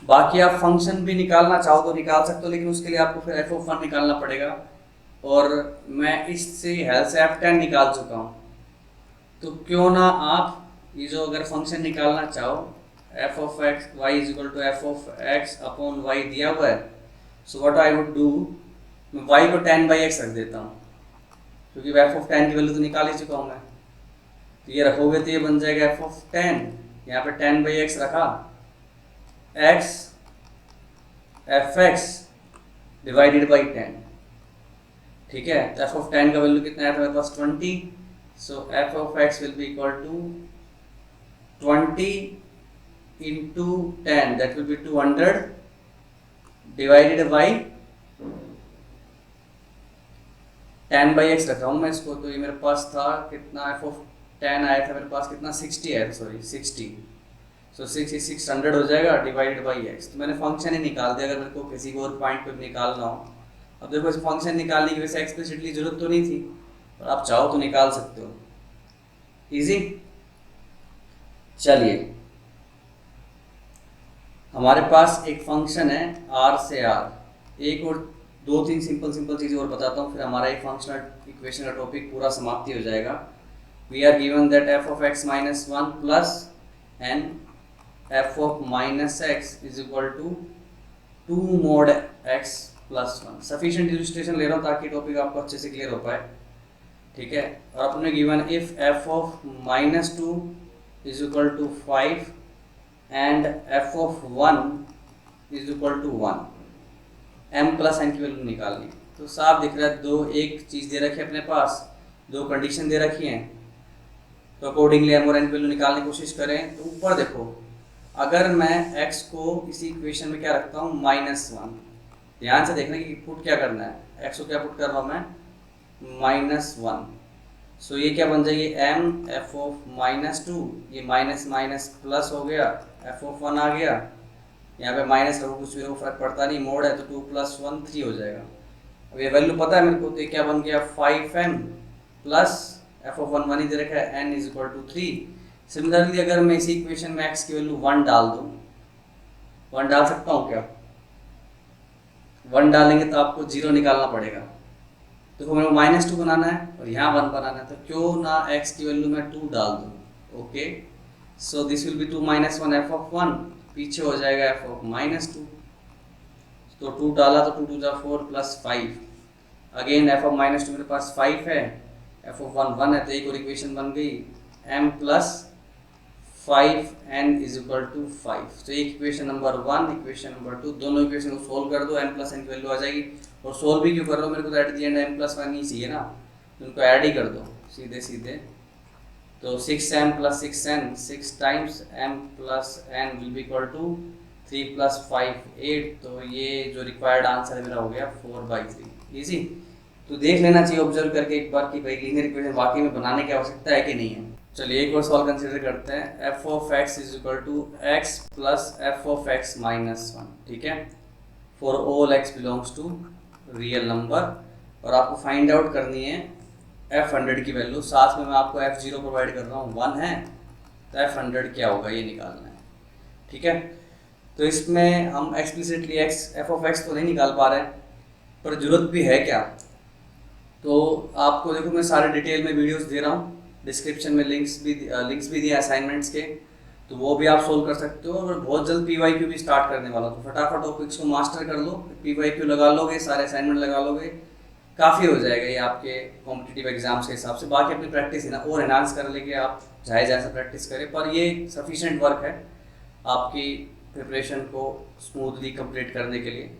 बाकी आप फंक्शन भी निकालना चाहो तो निकाल सकते हो, लेकिन उसके लिए आपको फिर f(1) निकालना पड़ेगा, और मैं इससे हेल्प से f(10) निकाल चुका हूँ। तो क्यों ना आप ये जो अगर फंक्शन निकालना चाहो, f(y) is equal to f(x)/y दिया हुआ है, so what I would do, मैं y को 10/x रख देता हूँ, क्योंकि f(10) की वैल्यू तो निकाल ही चुका हूँ मैं। तो ये रखोगे तो ये बन जाएगा f(10), यहाँ पे 10/x रखा, x f(x) / 10, ठीक है। तो f(10) का वैल्यू कितना है, मेरे पास 20। So f(x) will be equal to 20 × 10, that will be 200 / 10/x रख रहा हूँ मैं इसको। तो ये मेरे पास था कितना, f(10) आया था मेरे पास कितना, 60 आया था, सॉरी 60। सो 600 हो जाएगा /x। तो मैंने फंक्शन ही निकाल दिया, अगर मेरे को किसी और पॉइंट पे निकालना हो। अब देखो इस फंक्शन निकालने की वैसे एक्सप्लिसिटली जरूरत तो नहीं थी, पर आप चाहो तो निकाल सकते हो, इजी। चलिए हमारे पास एक फंक्शन है r से r, एक और 2-3 सिंपल चीज़ें और बताता हूँ, फिर हमारा एक फंक्शनल इक्वेशन का टॉपिक पूरा समाप्ति हो जाएगा। We are given that f(x - 1) plus n f(-x) is equal to 2 mod x plus 1। Sufficient illustration ले रहा हूँ ताकि टॉपिक आपको अच्छे से क्लियर हो पाए, ठीक है। और अपने given if f of -2 is equal to 5 and f of 1 is equal to 1, m plus n की वैल्यू निकालनी। तो साफ दिख रहा है, दो एक चीज़ दे रखी है अपने पास, दो कंडीशन दे रखी हैं, तो अकॉर्डिंगली m और n की वैल्यू निकालने की कोशिश करें। तो ऊपर देखो, अगर मैं x को इसी इक्वेशन में क्या रखता हूँ -1, ध्यान से देखना कि पुट क्या करना है, x को क्या पुट कर रहा हूँ मैं -1। सो ये क्या बन जाएगी m f ऑफ -2, ये माइनस माइनस प्लस हो गया, f ऑफ 1 आ गया, यहाँ पे माइनस रखो कुछ भी रखो फर्क पड़ता नहीं, मोड है तो 2 + 1 3 हो जाएगा। अब ये वैल्यू पता है मेरे को, तो ये क्या बन गया 5m प्लस f ऑफ 1 1 ही दे रखा है, n is equal to 3। Similarly अगर मैं इसी इक्वेशन में x की वैल्यू 1 डाल दूँ, 1 डाल सकता हूँ क्या? 1 डालेंगे तो आपको 0 निकालना पड़ेगा। देखो मेरे को -2 बनाना है और यहाँ 1 बनाना है, तो क्यों ना x की वैल्यू मैं 2 डाल दूँ। Okay, so this will be 2 - 1 f of 1, पीछे हो जाएगा f ऑफ -2। तो 2 डाला तो 2 2 जा 4 प्लस 5, अगेन f ऑफ -2 मेरे पास 5 है, f ऑफ 1 1 है, तो एक और इक्वेशन बन गई m plus 5n is equal to 5। तो एक इक्वेशन नंबर 1, इक्वेशन नंबर 2, दोनों इक्वेशन को सोल्व कर दो, m प्लस n की वैल्यू आ जाएगी। और सोल्व भी क्यों कर रहा हूँ, मेरे को तो eight the and m plus 1 ही चाहिए ना, तो उनको ऐड ही कर दो सीधे सीधे। तो 6m plus 6n, 6 times m plus n will be equal to 3 + 5 8। तो ये जो रिक्वायर्ड आंसर है मेरा हो गया 4/3। इजी। तो देख लेना चाहिए ऑब्जर्व करके एक बार कि भाई लीनियर इक्वेशन वाकई में बनाने की आवश्यकता है कि नहीं है। चलिए एक और सवाल कंसीडर करते हैं, f of x is equal to x plus f of x -1, ठीक है, for all x belongs to real number. और आपको फाइंड आउट करनी है f100 की वैल्यू, साथ में मैं आपको f0 प्रोवाइड कर रहा हूँ, 1 है, तो f100 क्या होगा ये निकालना है, ठीक है। तो इसमें हम एक्सप्लिसिटली f ऑफ x तो नहीं निकाल पा रहे हैं, पर ज़रूरत भी है क्या। तो आपको देखो मैं सारे डिटेल में वीडियोस दे रहा हूँ, डिस्क्रिप्शन में लिंक्स भी दिए असाइनमेंट्स के, तो वो भी आप सोल्व कर सकते हो। और बहुत जल्द PYQ भी स्टार्ट करने वाला, तो फटाफट टॉपिक्स को मास्टर कर लो, PYQ लगा लोगे, सारे असाइनमेंट लगा लोगे, काफ़ी हो जाएगा ये आपके कॉम्पिटिटिव एग्जाम्स के हिसाब से। बाकी अपनी प्रैक्टिस है ना और एनहांस कर लेके आप चाहे जैसा प्रैक्टिस करें, पर ये सफिशेंट वर्क है आपकी प्रिपरेशन को स्मूथली कंप्लीट करने के लिए।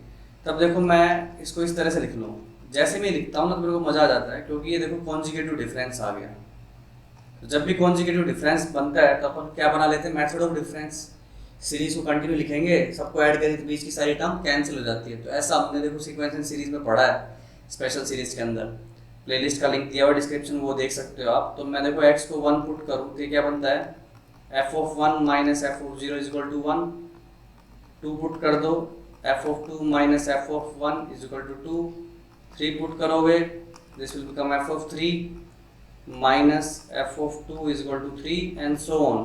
तब देखो मैं इसको इस तरह से लिख लूँ, जैसे मैं लिखता हूँ ना तो मेरे को मज़ा आ जाता है, क्योंकि ये देखो कॉन्जुगेटिव डिफरेंस आ गया। तो जब भी कॉन्जुगेटिव डिफरेंस बनता है तो अपन क्या बना लेते हैं, मेथड ऑफ डिफरेंस। सीरीज को कंटिन्यू लिखेंगे, सबको ऐड करें तो बीच की सारी टर्म कैंसिल हो जाती है। तो ऐसा हमने देखो सीक्वेंस सीरीज में पढ़ा है, स्पेशल सीरीज के अंदर। प्लेलिस्ट का लिंक दिया हुआ डिस्क्रिप्शन, वो देख सकते हो आप। तो मैं देखो x को 1 पुट करूँ तो क्या बनता है, f of 1 minus f of 0 is equal to 1। 2 put कर दो, f of 2 minus f of 1 is equal to 2। 3 put करोगे, this will become f of 3 minus f of 2 is equal to 3 and so on.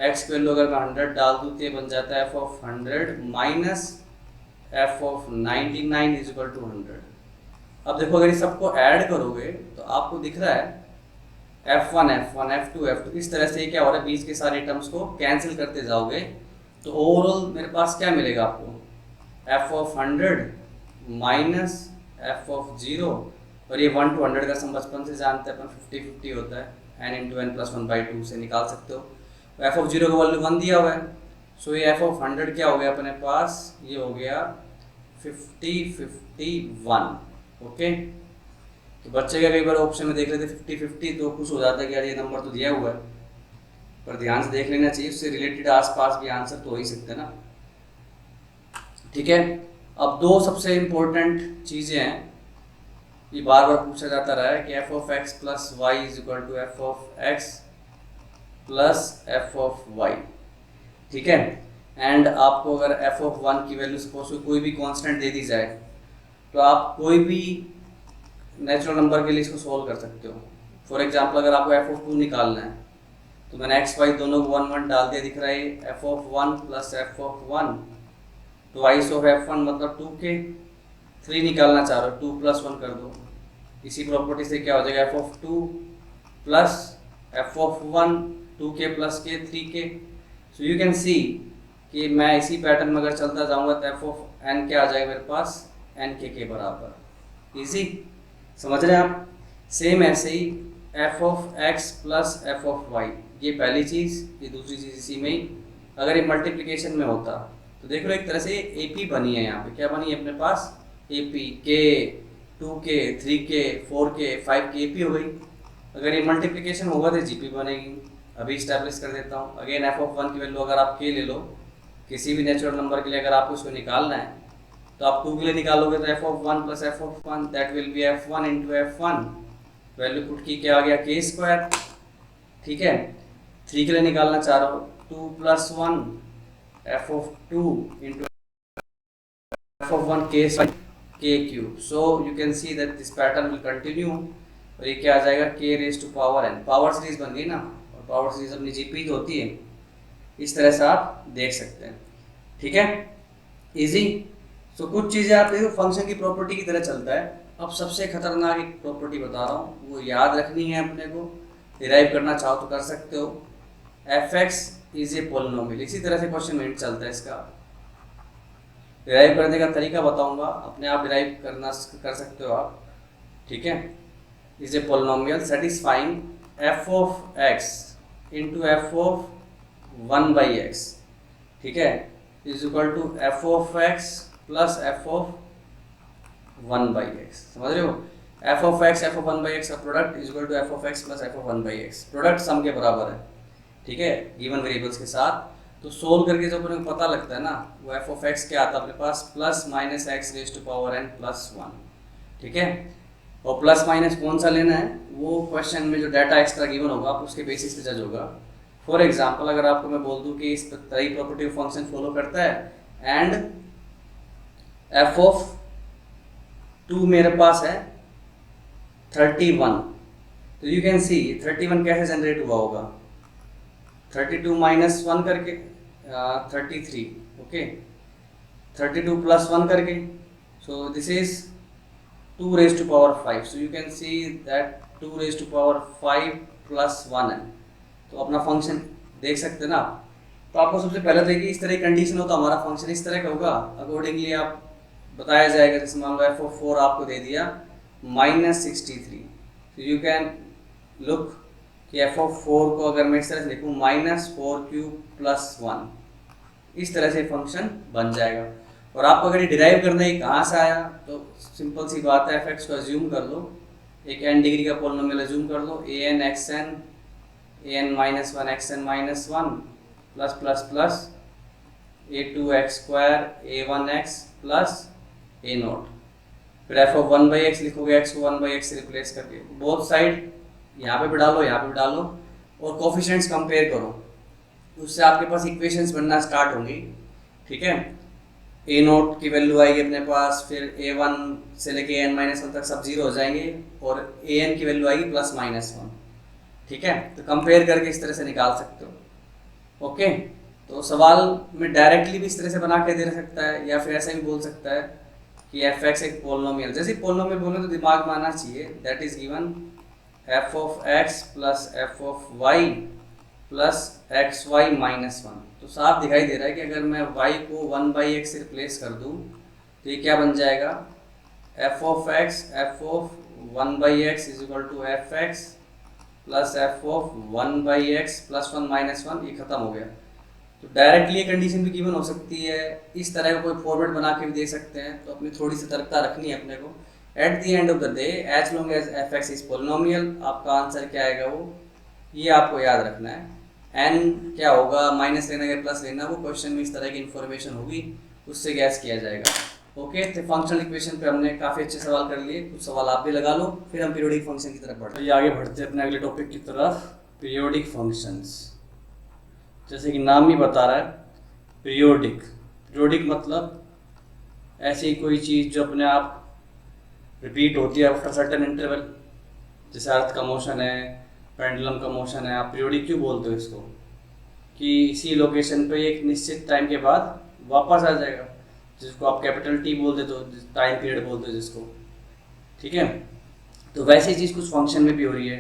x की वैल्यू अगर मैं 100 डाल दूँ तो ये बन जाता है f of 100 minus f of 99 is equal to 100। अब देखो अगर इस सबको ऐड करोगे तो आपको दिख रहा है f1 f1 f2 f2, इस तरह से क्या हो रहा है, बीच के सारे टर्म्स को कैंसिल करते जाओगे तो ओवरऑल मेरे पास क्या मिलेगा आपको, f of 100 minus f of 0। और ये 1 to 100 का सम बचपन से जानते हैं अपन, 50-50 होता है, n इंटू n प्लस 1/2 से निकाल सकते हो। तो f ऑफ 0 का वैल्यू 1 दिया हुआ है, सो ये f ऑफ 100 क्या हो गया अपने पास, ये हो गया 50-51। ओके, तो बच्चे का कई बार ऑप्शन में देख लेते 50-50 तो खुश हो जाता है कि यार ये नंबर तो दिया हुआ है, पर ध्यान से देख लेना चाहिए, उससे रिलेटेड आसपास भी आंसर तो हो ही सकते हैं ना, ठीक है। अब दो सबसे इम्पोर्टेंट चीज़ें हैं, ये बार बार पूछा जाता रहा है कि f of x plus y is equal to f of x plus f of y, ठीक है। एंड आपको अगर f ऑफ 1 की वैल्यू सपोज कोई भी कांस्टेंट दे दी जाए तो आप कोई भी नेचुरल नंबर के लिए इसको सोल्व कर सकते हो। फॉर एग्जांपल अगर आपको f ऑफ 2 निकालना है तो मैंने x y दोनों को 1 1 डाल दिया, दिख रहा है f of 1 plus f of 1 twice of f1 मतलब 2k। 3 निकालना चाह रहे हो 2 प्लस 1 कर दो, इसी प्रॉपर्टी से क्या हो जाएगा f of 2 plus f of 1 2k plus k 3k। So you can see कि मैं इसी पैटर्न में अगर चलता जाऊंगा तो एफ ऑफ एन क्या आ जाएगा मेरे पास, एन के बराबर। इजी, समझ रहे हैं आप। सेम ऐसे ही F of x plus F of Y, ये पहली चीज़, ये दूसरी चीज़ इसी में ही। अगर ये मल्टीप्लिकेशन में होता तो देख लो एक तरह से ए पी बनी है, यहाँ पे क्या बनी है अपने पास, ए पी के 2k 3k 4k 5k A P हो गई। अगर ये मल्टीप्लिकेशन होगा तो जी पी बनेगी। अभी स्टैब्लिश कर देता हूँ। अगेन एफ ऑफ वन की वैल्यू अगर आप के ले लो, किसी भी नेचुरल नंबर के लिए अगर आपको उसको निकालना है तो आप 2 के लिए निकालोगे तो F of one plus F of one that will B F one into F one, value put की क्या आ गया के स्क्वायर, ठीक है। 3 के लिए निकालना चाह रहा हो 2 plus one F of two into F of one के cube. So you can see that this pattern will continue, और ये क्या आ जाएगा K raise to power N, power series बन गई ना, और पावर सीरीज अपनी जीपी तो होती है। इस तरह से आप देख सकते हैं, ठीक है, इजी। सो कुछ चीज़ें आप देखो फंक्शन की प्रॉपर्टी की तरह चलता है। अब सबसे खतरनाक एक प्रॉपर्टी बता रहा हूँ, वो याद रखनी है अपने को, डिराइव करना चाहो तो कर सकते हो। F x is a polynomial, इसी तरह से क्वेश्चन में चलता है। इसका डिराइव करने का तरीका बताऊंगा, अपने आप डिराइव करना कर सकते हो आप, ठीक है। Is a polynomial satisfying F of x into F of one by X, ठीक है, is equal to F of x plus F of one by X. समझ रहे हो, F of x F of one by X का product is equal to F of x plus F of one by X, product sum के बराबर है, ठीक है, गिवन वेरिएबल्स के साथ। तो सोल्व करके जो अपने को पता लगता है ना, वो एफ ऑफ एक्स क्या आता है अपने पास, plus minus X raise to power N plus one, ठीक है। और प्लस माइनस कौन सा लेना है, वो क्वेश्चन में जो डाटा एक्स्ट्रा गिवन होगा आप उसके बेसिस पे जज होगा। फॉर एग्जाम्पल अगर आपको मैं बोल दूं कि इस तरह प्रॉपर्टी फंक्शन फॉलो करता है एंड एफ ऑफ टू मेरे पास है 31, तो यू कैन सी 31 कैसे जनरेट हुआ होगा, 32 माइनस वन करके 33, ओके, 32 प्लस वन करके, so this is 2 raised to power 5, so you can see that 2 raised to power 5 plus 1 है। तो अपना फंक्शन देख सकते हैं ना। तो आपको सबसे पहले देखिए इस तरह की कंडीशन हो तो हमारा फंक्शन इस तरह का होगा, अकॉर्डिंगली आप बताया जाएगा। जैसे मान लो एफ ऑफ 4 आपको दे दिया -63, तो यू कैन लुक कि एफ ऑफ 4 को अगर मैं इस तरह से लिखूँ -4³ प्लस 1, इस तरह से फंक्शन बन जाएगा। और आपको अगर ये डिराइव करना है कहाँ से आया, तो सिंपल सी बात है, एफ एक्स को अज्यूम कर लो, एक n डिग्री का पोलिनोमियल अज्यूम कर लो, A N X N -1 X N -1 plus plus plus a2 X square a1 X plus a0, फिर एफ ऑफ 1/x लिखोगे, x को 1/x से रिप्लेस करके बोथ साइड यहाँ पे भी डालो, यहाँ पे भी डालो, और कोफिशिएंट्स कंपेयर करो, उससे आपके पास इक्वेशंस बनना स्टार्ट होंगी, ठीक है। a0 की वैल्यू आएगी अपने पास, फिर a1 से लेके an-1 तक सब जीरो हो जाएंगे, और an की वैल्यू आएगी +-1, ठीक है। तो कंपेयर करके इस तरह से निकाल सकते हो, ओके। तो सवाल में डायरेक्टली भी इस तरह से बना के दे सकता है, या फिर ऐसा भी बोल सकता है कि एफ एक्स एक पोलिनोमियल, जैसे पोलिनोमियल बोले तो दिमाग में आना चाहिए, that is given f of x plus F of y plus x y -1। तो साफ दिखाई दे रहा है कि अगर मैं y को 1/x से रिप्लेस कर दूं तो ये क्या बन जाएगा, f of x F of 1/x is equal to F x plus F of 1/x plus 1 -1, ये खत्म हो गया। तो डायरेक्टली ये कंडीशन भी गिवन हो सकती है, इस तरह का कोई फॉर्मेट बना के भी दे सकते हैं। तो अपनी थोड़ी सतर्कता रखनी है अपने को। At the end of the day as long as f x is polynomial, आपका आंसर क्या आएगा वो ये आपको याद रखना है। एन क्या होगा, माइनस लेना या प्लस लेना, वो क्वेश्चन में इस तरह की इन्फॉर्मेशन होगी, उससे गैस किया जाएगा, ओके। तो फंक्शनल इक्वेशन पे हमने काफ़ी अच्छे सवाल कर लिए, कुछ सवाल आप भी लगा लो, फिर हम पीरियोडिक फंक्शन की तरफ बढ़ते हैं। आगे बढ़ते हैं अपने अगले टॉपिक की तरफ, पीरियोडिक फंक्शंस। जैसे कि नाम ही बता रहा है पीरियोडिक, पीरियोडिक मतलब ऐसी कोई चीज़ जो अपने आप रिपीट होती है आफ्टर सर्टेन इंटरवल, जैसे अर्थ का मोशन है, पेंडुलम का मोशन है। आप पीरियोडिक क्यों बोलते हो इसको, कि इसी लोकेशन पे एक निश्चित टाइम के बाद वापस आ जाएगा, जिसको आप कैपिटल टी बोल देते हो, टाइम पीरियड बोलते हो जिसको, ठीक है। तो वैसी चीज़ कुछ फंक्शन में भी हो रही है।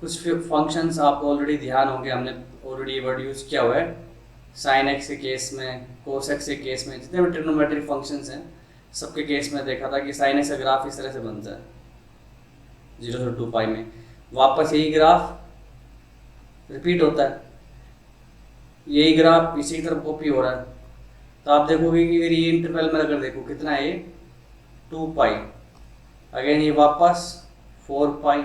कुछ फंक्शंस आपको ऑलरेडी ध्यान होंगे, हमने ऑलरेडी ये वर्ड यूज़ किया हुआ है, साइन एक्स के केस में, कोस एक्स के केस में, जितने भी ट्रिग्नोमेट्रिक फंक्शंस हैं सबके केस में देखा था कि साइन एक्स का ग्राफ इस तरह से बनता है 0 से 2 पाई में, वापस यही ग्राफ रिपीट होता है, यही ग्राफ इसी की तरफ कॉपी हो रहा है। तो आप देखोगे कि अगर ये इंटरवल में अगर देखो कितना है ये 2 पाई, अगेन ये वापस 4 पाई,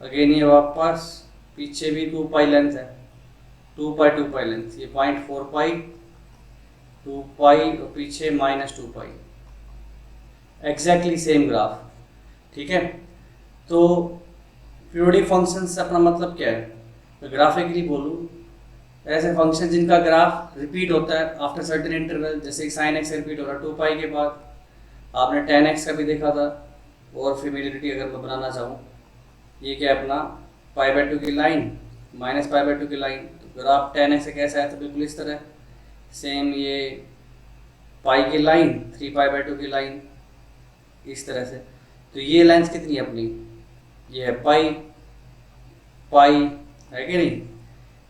अगेन ये वापस पीछे भी 2 पाई लेंथ है, 2 पाई लेंथ, ये 0.4 पाई, 2 पाई और पीछे -2 पाई, एग्जैक्टली सेम ग्राफ। ठीक है, तो पीरियोडिक फंक्शन से अपना मतलब क्या है? तो ग्राफिकली बोलूँ, ऐसे फंक्शन जिनका ग्राफ रिपीट होता है आफ्टर सर्टेन इंटरवल, जैसे कि साइन एक्स रिपीट हो रहा है 2 पाई के बाद, आपने tan x का भी देखा था। और फेमिलियरिटी अगर मैं बनाना चाहूँ, ये क्या है अपना π/2 की लाइन, -π/2 की लाइन, तो ग्राफ tan x से कैसा है? तो बिल्कुल इस तरह, सेम ये पाई की लाइन, 3π/2 की लाइन, इस तरह से। तो ये लेंथ कितनी है अपनी? ये है पाई, पाई है कि नहीं?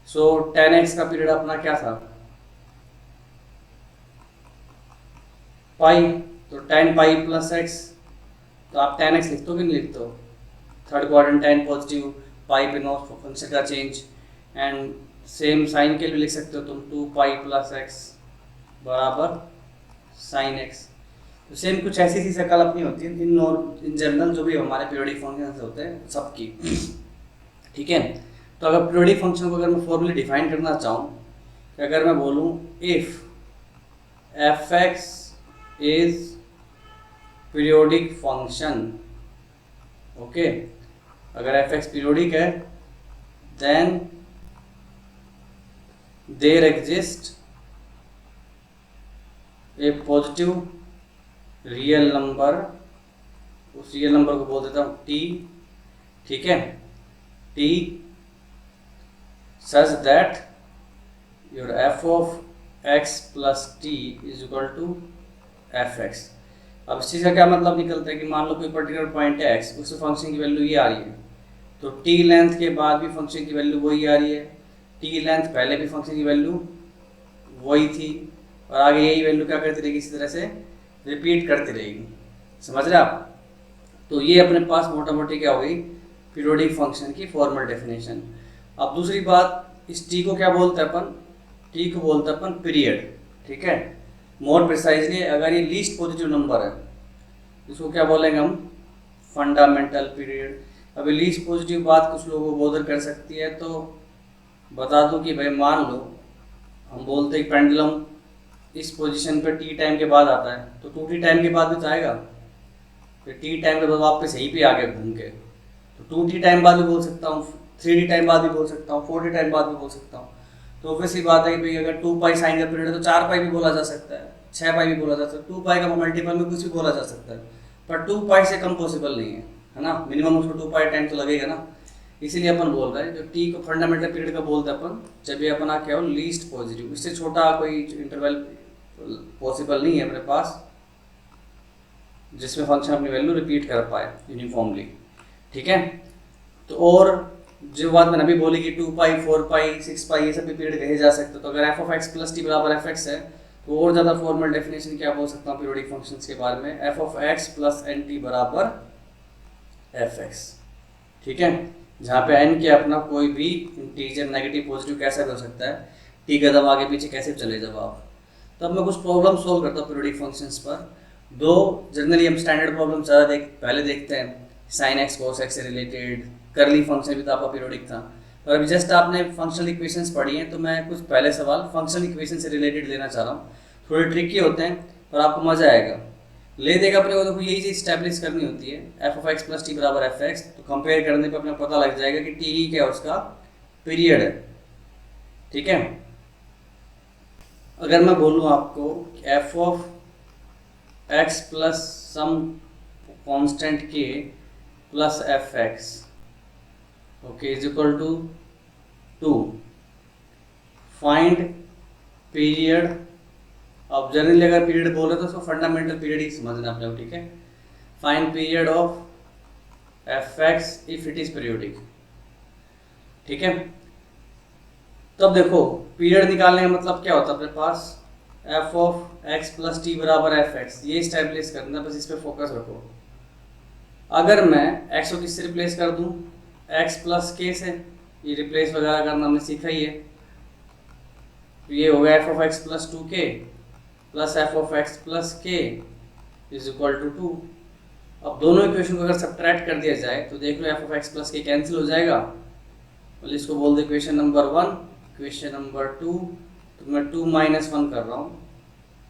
सो tan x का पीरियड अपना क्या था? पाई, तो tan पाई प्लस x, तो आप tan x लिखते हो कि नहीं लिखते हो? थर्ड क्वाड्रेंट tan पॉजिटिव, पाई पे नो फंक्शन का चेंज, एंड सेम साइन के लिए लिख सकते हो तुम 2 पाई प्लस x बराबर साइन x। तो सेम कुछ ऐसी सी शक्ल अपनी होती है इन जनरल जो भी हमारे पीरियोडिक फंक्शन होते हैं सबकी। ठीक है, तो अगर पीरियोडिक फंक्शन को अगर मैं फॉर्मली डिफाइन करना चाहूँ, कि अगर मैं बोलूँ if f(x) is periodic function, okay, अगर f(x) पीरियोडिक है, then there exist a positive real number, उस रियल नंबर को बोल देता हूँ t, ठीक है, t such that your f of x plus t is equal to fx। अब इस चीज़ का क्या मतलब निकलता है कि मान लो कोई पर्टिकुलर पॉइंट है x, उस फंक्शन की वैल्यू ये आ रही है, तो t लेंथ के बाद भी फंक्शन की वैल्यू वही आ रही है, t लेंथ पहले भी फंक्शन की वैल्यू वही थी, और आगे यही वैल्यू क्या करती रहेगी, इसी तरह से रिपीट करती रहेगी। समझ रहे आप? तो ये अपने पास मोटा मोटी क्या हो गई पीरियोडिक फंक्शन की फॉर्मल डेफिनेशन। अब दूसरी बात, इस टी को क्या बोलते हैं अपन? टी को बोलते हैं अपन पीरियड। ठीक है, मोर प्रिसाइजली अगर ये लीस्ट पॉजिटिव नंबर है, इसको क्या बोलेंगे हम? Fundamental period. अभी लीस्ट पॉजिटिव बात कुछ लोगों को बोधर कर सकती है, तो बता दूं कि भाई मान लो हम बोलते हैं पेंडुलम इस पोजीशन पर टी टाइम के बाद आता है, तो 2t टाइम के बाद भी तो आएगा, फिर टी टाइम के बाद वापस यहीं पे आ गया घूम के, तो 2t टाइम बाद भी बोल सकता हूँ, 3d टाइम बाद भी बोल सकता हूँ, 4d टाइम बाद भी बोल सकता हूँ। तो ऑब्वियसली बात है कि भाई अगर 2 पाई साइन का पीरियड है तो 4 पाई भी बोला जा सकता है, 6 पाई भी बोला जा सकता है, 2 पाई का मल्टीपल में कुछ भी बोला जा सकता है, पर 2 पाई से कम पॉसिबल नहीं है ना, मिनिमम उसको 2 पाई टाइम तो लगेगा ना। इसीलिए अपन बोल रहे हैं जो टी को फंडामेंटल पीरियड का बोलते हैं अपन, जब ये अपना क्या हो लीस्ट पॉजिटिव, इससे छोटा कोई इंटरवल पॉसिबल नहीं है अपने पास जिसमें फंक्शन अपनी वैल्यू रिपीट कर पाए यूनिफॉर्मली। ठीक है, तो और जो बात मैंने अभी बोली कि 2 पाई 4 पाई 6 पाई ये सब भी पीरियड कहे जा सकते, तो अगर f of x plus T बराबर एफ एक्स है, तो और ज़्यादा फॉर्मल डेफिनेशन क्या बोल सकता हूँ पीरियोडिक फंक्शंस के बारे में? f of x plus n t बराबर एफ एक्स। ठीक है, जहाँ पे n क्या अपना कोई भी इंटीजर नेगेटिव पॉजिटिव कैसा भी हो सकता है, t कदम आगे पीछे कैसे भी चले जाओ आप। तो अब मैं कुछ प्रॉब्लम सोल्व करता हूँ पीरियोडिक फंक्शंस पर। दो जनरली हम स्टैंडर्ड प्रॉब्लम ज़्यादा पहले देखते हैं, साइन एक्स कोस एक्स से रिलेटेड, करली फंक्शन भी तो आपका पीरियोडिक था, और अभी जस्ट आपने फंक्शनल इक्वेशंस पढ़ी हैं, तो मैं कुछ पहले सवाल फंक्शनल इक्वेशन से रिलेटेड लेना चाह रहा हूँ। थोड़े ट्रिकी होते हैं और आपको मज़ा आएगा। ले देगा अपने को, देखो यही चीज़ स्टैब्लिश करनी होती है, f of x plus T बराबर एफ एक्स, तो कंपेयर करने पर अपने पता लग जाएगा कि टी क्या है, उसका पीरियड है। ठीक है, अगर मैं बोलूँ आपको F of x plus some constant K plus F X okay is equal to 2, find period. अब जनरली अगर पीरियड बोल रहे तो उसको फंडामेंटल पीरियड ही समझना अपने को। ठीक है, find period of F x if it is periodic. ठीक है, तो अब देखो पीरियड निकालने का मतलब क्या होता है अपने पास, F of x plus T बराबर एफ एक्स, ये स्टैब्लिश करना, बस इस पर फोकस रखो। अगर मैं एक्स को किससे रिप्लेस कर दूं, एक्स प्लस के से, ये रिप्लेस वगैरह करना हमने सीखा ही है। तो ये हो गया F of x plus two K plus F of x plus K is equal to 2। अब दोनों इक्वेशन को अगर सब्ट्रैक्ट कर दिया जाए तो देख लो एफ ऑफ एक्स प्लस के कैंसिल हो जाएगा, मतलब इसको बोल दो इक्वेशन नंबर 1। इक्वेशन नंबर 2 तो मैं 2 माइनस 1 कर रहा हूँ,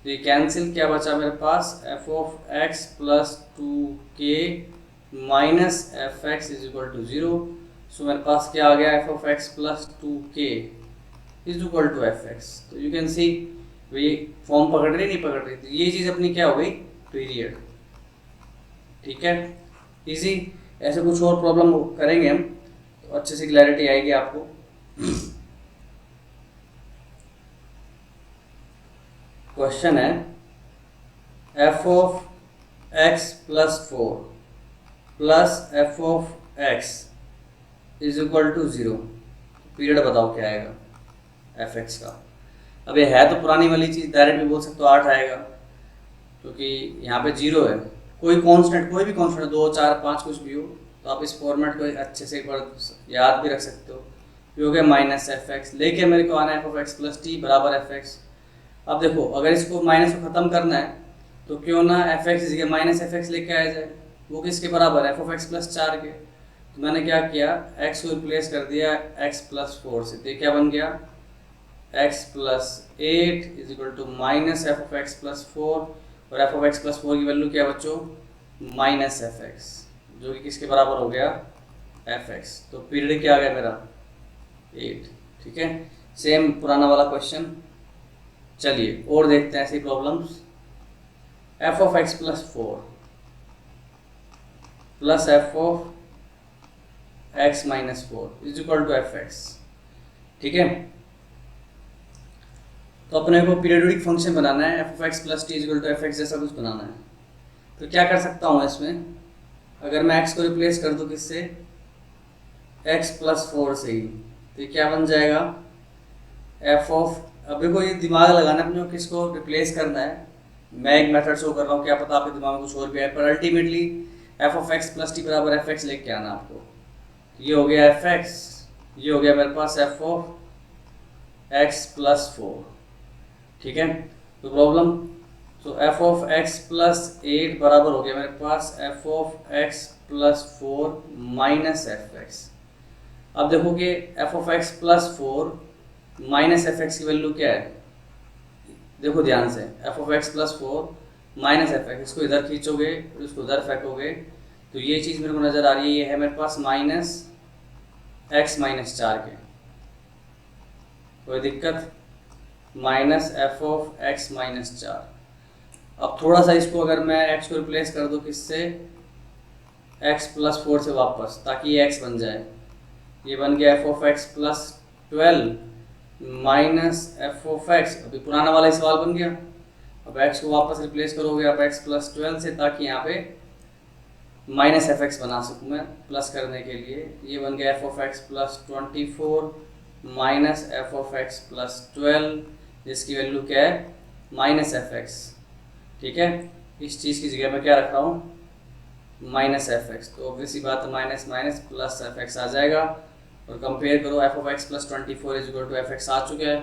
तो ये कैंसिल, क्या बचा मेरे पास, F of x plus 2k minus F x is equal to 0। So मेरे पास क्या आ गया, F of x plus 2k is equal to F x. तो यू कैन सी भाई फॉर्म पकड़ रही नहीं पकड़ रही, तो ये चीज़ अपनी क्या हो गई, पीरियड। ठीक है, इजी। ऐसे कुछ और प्रॉब्लम करेंगे हम तो अच्छे से क्लैरिटी आएगी आपको। क्वेश्चन है f of x plus 4 plus F of x is equal to 0। Period बताओ क्या आएगा एफ एक्स का। अब ये है तो पुरानी वाली चीज़, डायरेक्ट भी बोल सकते हो 8 आएगा, क्योंकि यहाँ पे 0 है। कोई कांस्टेंट, कोई भी कांस्टेंट 2 4 5 कुछ भी हो, तो आप इस फॉर्मेट को अच्छे से एक बार याद भी रख सकते हो। ये हो गया माइनस एफ एक्स, लेके मेरे को आना है f of x plus T बराबर एफ एक्स। अब देखो अगर इसको माइनस को ख़त्म करना है तो क्यों ना एफ एक्स जगह माइनस एफ एक्स लेके आया जाए, वो किसके बराबर है, एफ ऑफ एक्स प्लस 4 के। तो मैंने क्या किया, एक्स को रिप्लेस कर दिया एक्स प्लस 4 से, तो क्या बन गया, x plus 8 is equal to minus f of x plus 4, और एफ ऑफ एक्स प्लस 4 की वैल्यू क्या बच्चों, माइनस एफ एक्स, जो कि किसके बराबर हो गया, एफ एक्स। तो पीरियड क्या आ गया मेरा, 8। ठीक है, सेम पुराना वाला क्वेश्चन। चलिए और देखते हैं ऐसी problems. F of x plus 4 plus F of x minus 4 is equal to F x. ठीक है, तो अपने को पीरियोडिक फंक्शन बनाना है, f of x plus t is equal to F x जैसा कुछ बनाना है। तो क्या कर सकता हूँ इसमें, अगर मैं x को रिप्लेस कर दूँ किससे, x प्लस 4 से ही, तो क्या बन जाएगा, एफ ऑफ, अब देखो ये दिमाग लगाना अपने को किसको रिप्लेस करना है। मैं एक मेथड शो कर रहा हूँ, क्या पता आपके दिमाग में कुछ और भी है, पर ultimately F of x plus T बराबर एफ एक्स लेके आना आपको। ये हो गया एफ एक्स, ये हो गया मेरे पास एफ ऑफ एक्स प्लस 4। ठीक है, तो प्रॉब्लम, तो एफ ऑफ एक्स प्लस 8 बराबर हो गया मेरे पास F of x plus 4 minus F X. अब देखो कि F of x plus 4 minus F X की वैल्यू क्या है, देखो ध्यान से, F of x plus 4 minus F X, इसको इधर खींचोगे और इसको उधर फेंकोगे, तो ये चीज़ मेरे को नज़र आ रही है, ये है मेरे पास माइनस एक्स माइनस 4 के, कोई दिक्कत, minus f of x minus 4। अब थोड़ा सा इसको अगर मैं x को रिप्लेस कर दूँ किससे, x प्लस 4 से वापस, ताकि ये x बन जाए, ये बन गया F of x plus 12 minus f of x. अभी पुराना वाला सवाल बन गया, अब x को वापस रिप्लेस करोगे आप x प्लस 12 से, ताकि यहाँ पे माइनस एफ एक्स बना सकूँ मैं प्लस करने के लिए। ये बन गया F of x plus 24 minus f of x plus 12, जिसकी वैल्यू क्या है, माइनस एफ एक्स। ठीक है, इस चीज़ की जगह मैं क्या रख रहा हूँ, माइनस एफ एक्स, तो ऑब्वियसली बात है minus minus plus F x आ जाएगा। और कंपेयर करो, f of x plus 24 is equal to F x आ चुका है,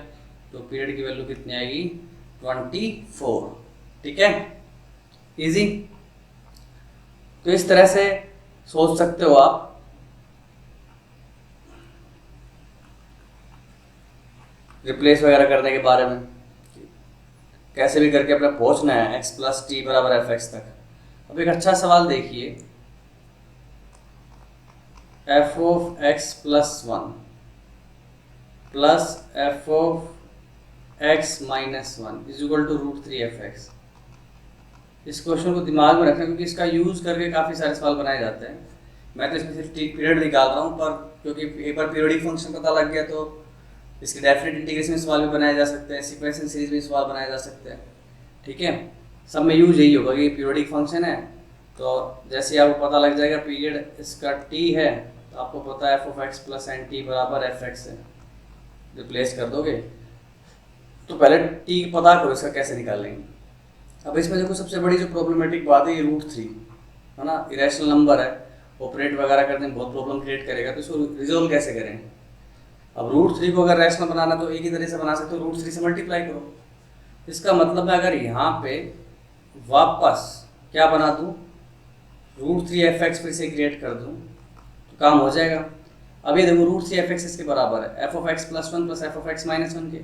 तो पीरियड की वैल्यू कितनी आएगी, 24। ठीक है, इजी। तो इस तरह से सोच सकते हो आप। रिप्लेस वगैरह करने के बारे में कैसे भी करके अपना पहुंचना है x प्लस टी बराबर एफ एक्स तक। अब एक अच्छा सवाल देखिए, f of x plus 1 plus F of x minus 1 is equal to √3 f x. इस क्वेश्चन को दिमाग में रखना, क्योंकि इसका यूज़ करके काफ़ी सारे सवाल बनाए जाते हैं। मैं तो इसमें सिर्फ पीरियड निकाल रहा हूँ, पर क्योंकि एक बार पीरियडिक फंक्शन पता लग गया तो इसके डेफिनेट इंटीग्रेशन में सवाल भी बनाए जा सकते हैं, सीक्वेंशियल सीरीज में सवाल बनाए जा सकते हैं। ठीक है, सब में यूज यही होगा कि पीरियडिक फंक्शन है, तो जैसे आपको पता लग जाएगा पीरियड इसका t है, तो आपको पता है f of x plus n t बराबर एफ एक्स है। रिप्लेस कर दोगे। तो पहले टी पता करो इसका कैसे निकालेंगे। अब इसमें देखो सबसे बड़ी जो प्रॉब्लमेटिक बात है ये √3 है ना, इरेशनल नंबर है, ऑपरेट वगैरह करने में बहुत प्रॉब्लम क्रिएट करेगा, तो इसको रिजोल्व कैसे करें। अब √3 को अगर रैशनल बनाना तो एक ही तरह से बना सकते हो, √3 से मल्टीप्लाई करो। इसका मतलब है अगर यहाँ पे वापस क्या बना दूँ, √3f(x) फिर से क्रिएट कर दूँ तो काम हो जाएगा। अब ये देखो √3f(x) इसके बराबर है f(x+1) + f(x-1) के।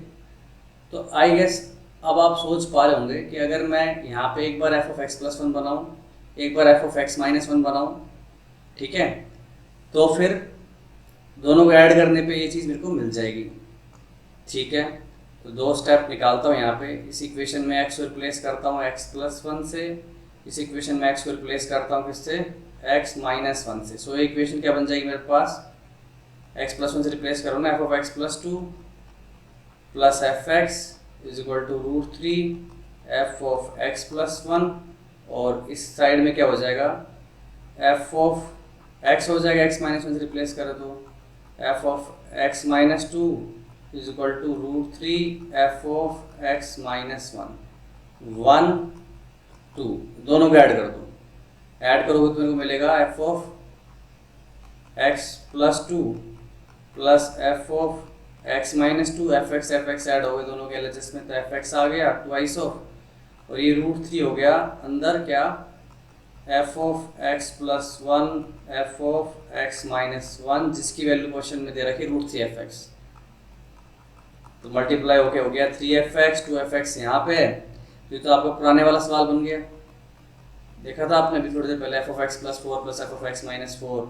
तो आई गेस अब आप सोच पा रहे होंगे कि अगर मैं यहाँ पे एक बार f(x+1) बनाऊँ, एक बार f(x-1) बनाऊँ, ठीक है, तो फिर दोनों को ऐड करने पे ये चीज़ मेरे को मिल जाएगी। ठीक है, तो 2 स्टेप निकालता हूँ यहाँ पे। इस इक्वेशन में x को रिप्लेस करता हूँ x+1 से, इस इक्वेशन में x को रिप्लेस करता हूँ किससे, x-1 से। सो इक्वेशन क्या बन जाएगी मेरे पास, x+1 से रिप्लेस करो ना, f(x+2) + f(x) = √3 f(x+1) और इस साइड में क्या हो जाएगा, f(x) हो जाएगा, x-1 से रिप्लेस कर दो, f(x-2) = √3 f(x-1) 1 2 दोनों को ऐड कर दो। ऐड करोगे तो मेरे को मिलेगा f(x+2) + f(x-2) f(x) ऐड हो गए दोनों के LHS में, तो f(x) आ गया 2 और ये √3 हो गया अंदर क्या, f(x+1) f(x-1) जिसकी वैल्यू क्वेश्चन में दे रखी √3f(x). तो मल्टीप्लाई होके हो गया 3f(x), 2f(x) यहाँ पे है। ये तो आपका पुराने वाला सवाल बन गया, देखा था आपने अभी थोड़ी देर पहले, f(x+4) + f(x-4)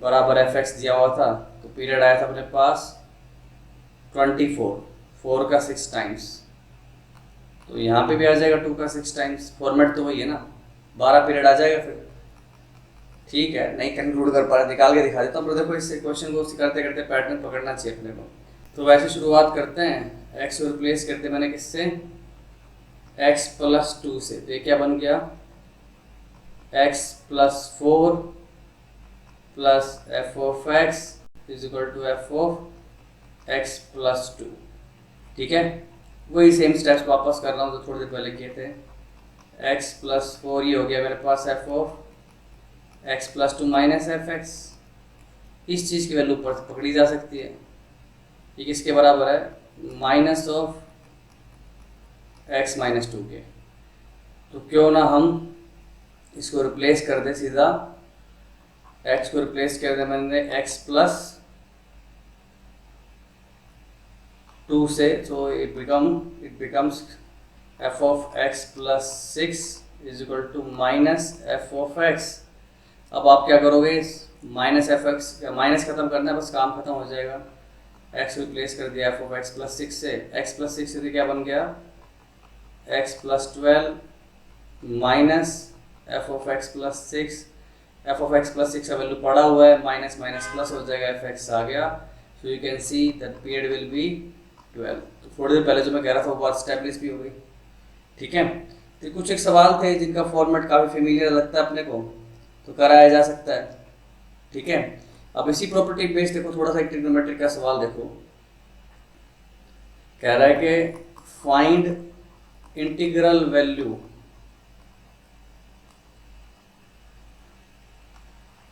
बराबर f(x) दिया हुआ था। तो पीरियड आया था अपने पास 24, 4 का 6 टाइम्स, तो यहाँ पे भी आ जाएगा 2 का 6 टाइम्स। फॉर्मेट तो वही है ना, 12 पीरियड आ जाएगा फिर। ठीक है, नहीं कंक्लूड कर पा रहे, निकाल के दिखा देता हूँ। देखो इस क्वेश्चन को करते करते पैटर्न पकड़ना चाहिए अपने को। तो वैसे शुरुआत करते हैं, x को रिप्लेस करते मैंने किससे, x+2 से। तो ये क्या बन गया, x+4 + f(x) = f(x+2). ठीक है, वही सेम स्टेप्स वापस कर रहा हूँ जो थोड़ी देर पहले किए थे। x+4 ये हो गया मेरे पास f(x+2) - f(x). इस चीज़ की वैल्यू पकड़ी जा सकती है। ये किसके बराबर है, -(x-2) के। तो क्यों ना हम इसको रिप्लेस कर दे सीधा, x को रिप्लेस कर दे मैंने x+2 से। So it becomes f(x+6) = -f(x). अब आप क्या करोगे, -f(x) माइनस खत्म करना है, बस काम खत्म हो जाएगा। x रिप्लेस कर दिया f(x+6) से, x+6 से क्या बन गया, x+12 - f(x+6). f(x+6) का वैल्यू पड़ा हुआ है, माइनस माइनस प्लस हो जाएगा, f(x) आ गया। सो you can see that period will be 12। तो थोड़ी देर पहले जो मैं कह रहा था वो बात स्टैब्लिश भी हो गई। ठीक है, तो कुछ एक सवाल थे जिनका फॉर्मेट काफ़ी फेमिलियर लगता है अपने को, तो कराया जा सकता है। ठीक है, अब इसी प्रॉपर्टी बेस्ड देखो थोड़ा सा एक ट्रिग्नोमेट्री का सवाल देखो। कह रहा है कि find integral value